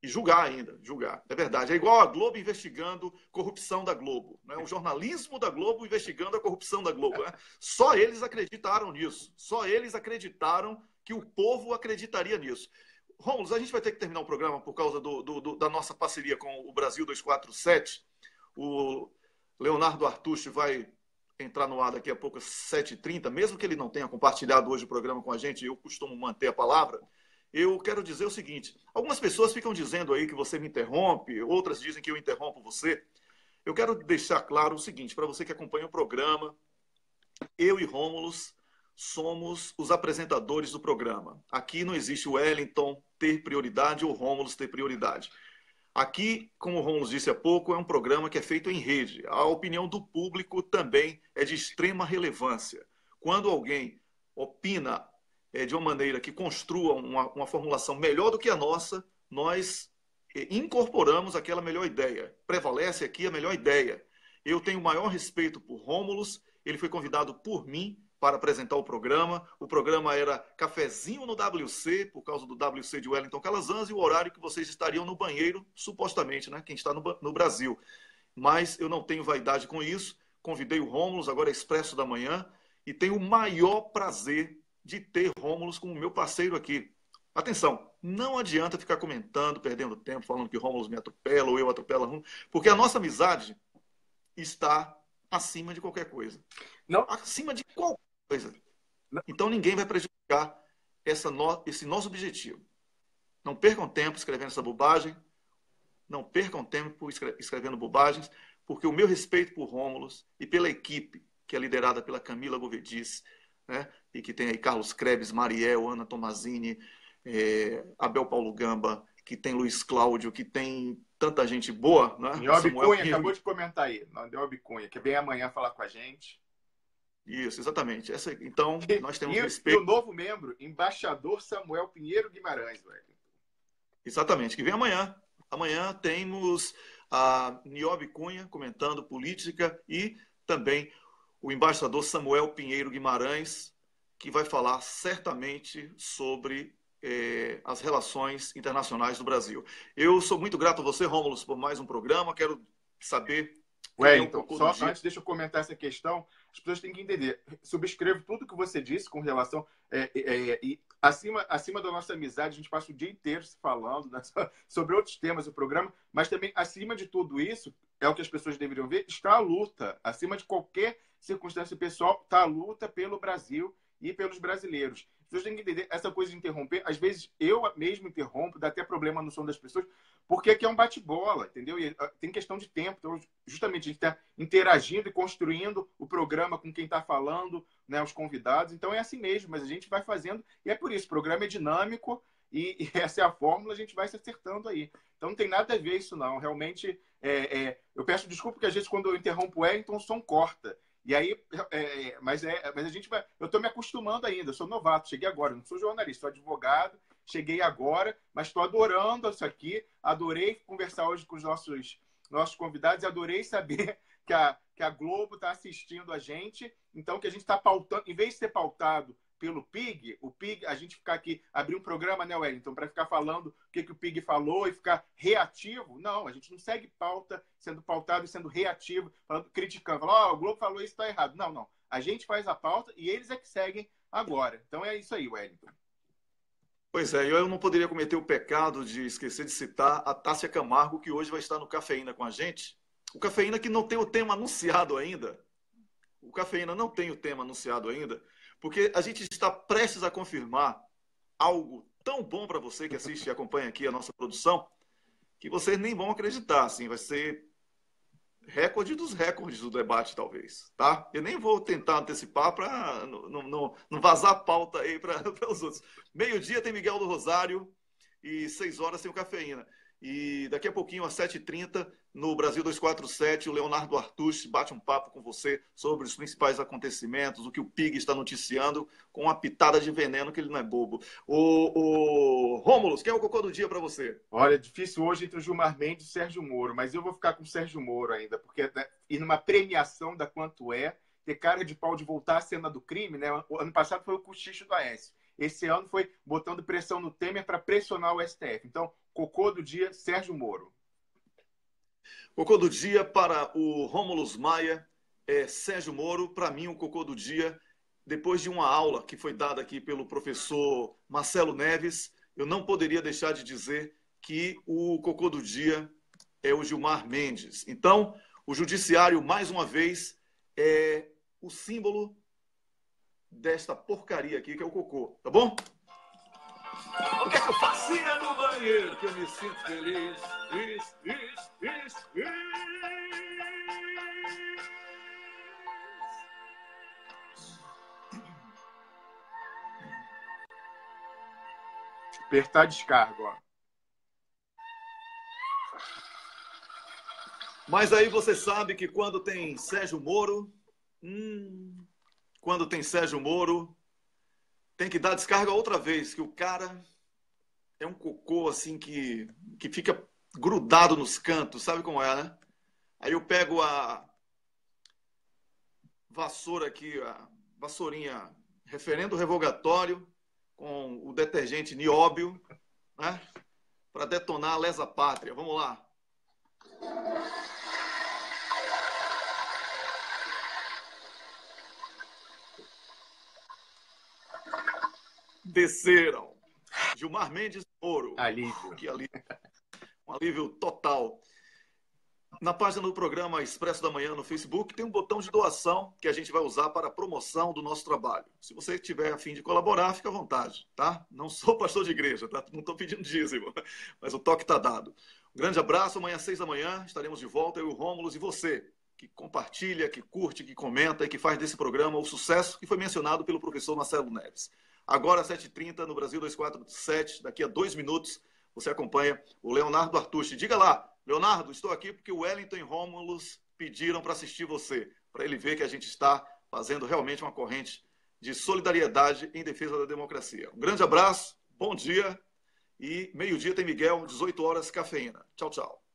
E julgar ainda, julgar. É verdade. É igual a Globo investigando corrupção da Globo. Né? O jornalismo da Globo investigando a corrupção da Globo. Né? Só eles acreditaram nisso. Só eles acreditaram que o povo acreditaria nisso. Rômulo, a gente vai ter que terminar o programa por causa da nossa parceria com o Brasil 247. O Leonardo Artucci vai entrar no ar daqui a pouco às 7h30, mesmo que ele não tenha compartilhado hoje o programa com a gente, eu costumo manter a palavra. Eu quero dizer o seguinte, algumas pessoas ficam dizendo aí que você me interrompe, outras dizem que eu interrompo você. Eu quero deixar claro o seguinte, para você que acompanha o programa, eu e Rômulus somos os apresentadores do programa. Aqui não existe o Wellington ter prioridade ou Rômulus ter prioridade. Aqui, como o Rômulus disse há pouco, é um programa que é feito em rede. A opinião do público também é de extrema relevância. Quando alguém opina de uma maneira que construa uma formulação melhor do que a nossa, nós incorporamos aquela melhor ideia. Prevalece aqui a melhor ideia. Eu tenho o maior respeito por Rômulus, ele foi convidado por mim para apresentar o programa. O programa era cafezinho no WC, por causa do WC de Wellington Calazans, e o horário que vocês estariam no banheiro, supostamente, né? Quem está no Brasil. Mas eu não tenho vaidade com isso. Convidei o Rômulus, agora é Expresso da Manhã, e tenho o maior prazer de ter Rômulus como meu parceiro aqui. Atenção, não adianta ficar comentando, perdendo tempo, falando que Rômulus me atropela ou eu atropelo Rômulus, porque a nossa amizade está acima de qualquer coisa. Não. Acima de qualquer coisa. Então ninguém vai prejudicar esse nosso objetivo. Não percam tempo escrevendo essa bobagem, não percam tempo escrevendo bobagens, porque o meu respeito por Rômulus e pela equipe, que é liderada pela Camila Govedis, né, e que tem aí Carlos Krebs, Mariel, Ana Tomazini, Abel Paulo Gamba, que tem Luiz Cláudio, que tem tanta gente boa. Né? Niobe Cunha, acabou de comentar aí. Niobe Cunha, que vem amanhã falar com a gente. Isso, exatamente. Então, nós temos respeito. E o novo membro, embaixador Samuel Pinheiro Guimarães. Exatamente, que vem amanhã. Amanhã temos a Niobe Cunha comentando política e também o embaixador Samuel Pinheiro Guimarães, que vai falar certamente sobre as relações internacionais do Brasil. Eu sou muito grato a você, Rômulus, por mais um programa. Quero saber... Wellington, só antes, deixa eu comentar essa questão. As pessoas têm que entender. Subscrevo tudo que você disse com relação... e acima da nossa amizade, a gente passa o dia inteiro se falando, né, sobre outros temas do programa, mas também, acima de tudo isso, é o que as pessoas deveriam ver, está a luta. Acima de qualquer circunstância pessoal, está a luta pelo Brasil e pelos brasileiros. As pessoas têm que entender essa coisa de interromper. Às vezes, eu mesmo interrompo, dá até problema no som das pessoas, porque aqui é um bate-bola, entendeu? E tem questão de tempo. Então, justamente, a gente está interagindo e construindo o programa com quem está falando, né, os convidados. Então, é assim mesmo, mas a gente vai fazendo. E é por isso, o programa é dinâmico e essa é a fórmula, a gente vai se acertando aí. Então, não tem nada a ver isso, não. Realmente, eu peço desculpa, porque às vezes, quando eu interrompo o Wellington, o som corta. E aí, mas a gente vai... Eu estou me acostumando ainda, eu sou novato, cheguei agora, não sou jornalista, sou advogado, cheguei agora, mas estou adorando isso aqui, adorei conversar hoje com os nossos convidados e adorei saber que a Globo está assistindo a gente, então que a gente está pautando, em vez de ser pautado pelo PIG, a gente ficar aqui, abrir um programa, né, Wellington, para ficar falando o que o PIG falou e ficar reativo. Não, a gente não segue pauta, sendo pautado e sendo reativo, falando, criticando, falando, o Globo falou isso, está errado. Não, não. A gente faz a pauta e eles é que seguem agora. Então é isso aí, Wellington. Pois é, eu não poderia cometer o pecado de esquecer de citar a Tássia Camargo, que hoje vai estar no Cafeína com a gente. O Cafeína que não tem o tema anunciado ainda. O Cafeína não tem o tema anunciado ainda, porque a gente está prestes a confirmar algo tão bom para você que assiste e acompanha aqui a nossa produção, que vocês nem vão acreditar. Assim, vai ser recorde dos recordes do debate, talvez, tá? Eu nem vou tentar antecipar para não vazar a pauta aí para os outros. Meio-dia tem Miguel do Rosário e 6 horas tem o Cafeína. E daqui a pouquinho, às 7h30, no Brasil 247, o Leonardo Artucci bate um papo com você sobre os principais acontecimentos, o que o PIG está noticiando, com uma pitada de veneno, que ele não é bobo. O Rômulo, quem é o cocô do dia para você? Olha, difícil hoje entre o Gilmar Mendes e o Sérgio Moro, mas eu vou ficar com o Sérgio Moro ainda, porque e numa premiação da Quanto É, ter cara de pau de voltar à cena do crime, né? O ano passado foi o cochicho do Aécio. Esse ano foi botando pressão no Temer para pressionar o STF. Então, cocô do dia, Sérgio Moro. Cocô do dia para o Rômulo Maia é Sérgio Moro. Para mim, o cocô do dia, depois de uma aula que foi dada aqui pelo professor Marcelo Neves, eu não poderia deixar de dizer que o cocô do dia é o Gilmar Mendes. Então, o judiciário, mais uma vez, é o símbolo desta porcaria aqui, que é o cocô. Tá bom? O que é que eu fazia no banheiro? Que eu me sinto feliz. Apertar descarga, ó. Mas aí você sabe que quando tem Sérgio Moro, tem que dar descarga outra vez, que o cara é um cocô assim que fica grudado nos cantos, sabe como é, né? Aí eu pego a vassoura aqui, a vassourinha referendo revogatório com o detergente nióbio, né? Para detonar a lesa pátria. Vamos lá. Desceram. Gilmar Mendes Moro. Alívio. Que alívio. Um alívio total. Na página do programa Expresso da Manhã no Facebook tem um botão de doação que a gente vai usar para a promoção do nosso trabalho. Se você tiver a fim de colaborar, fica à vontade, tá? Não sou pastor de igreja, tá? Não estou pedindo dízimo, mas o toque está dado. Um grande abraço. Amanhã às 6h estaremos de volta, eu e o Rômulo e você, que compartilha, que curte, que comenta e que faz desse programa o sucesso que foi mencionado pelo professor Marcelo Neves. Agora às 7h30 no Brasil 247, daqui a 2 minutos, você acompanha o Leonardo Artucci. Diga lá, Leonardo, estou aqui porque o Wellington e Rômulus pediram para assistir você, para ele ver que a gente está fazendo realmente uma corrente de solidariedade em defesa da democracia. Um grande abraço, bom dia e meio-dia tem Miguel, 18 horas, Cafeína. Tchau, tchau.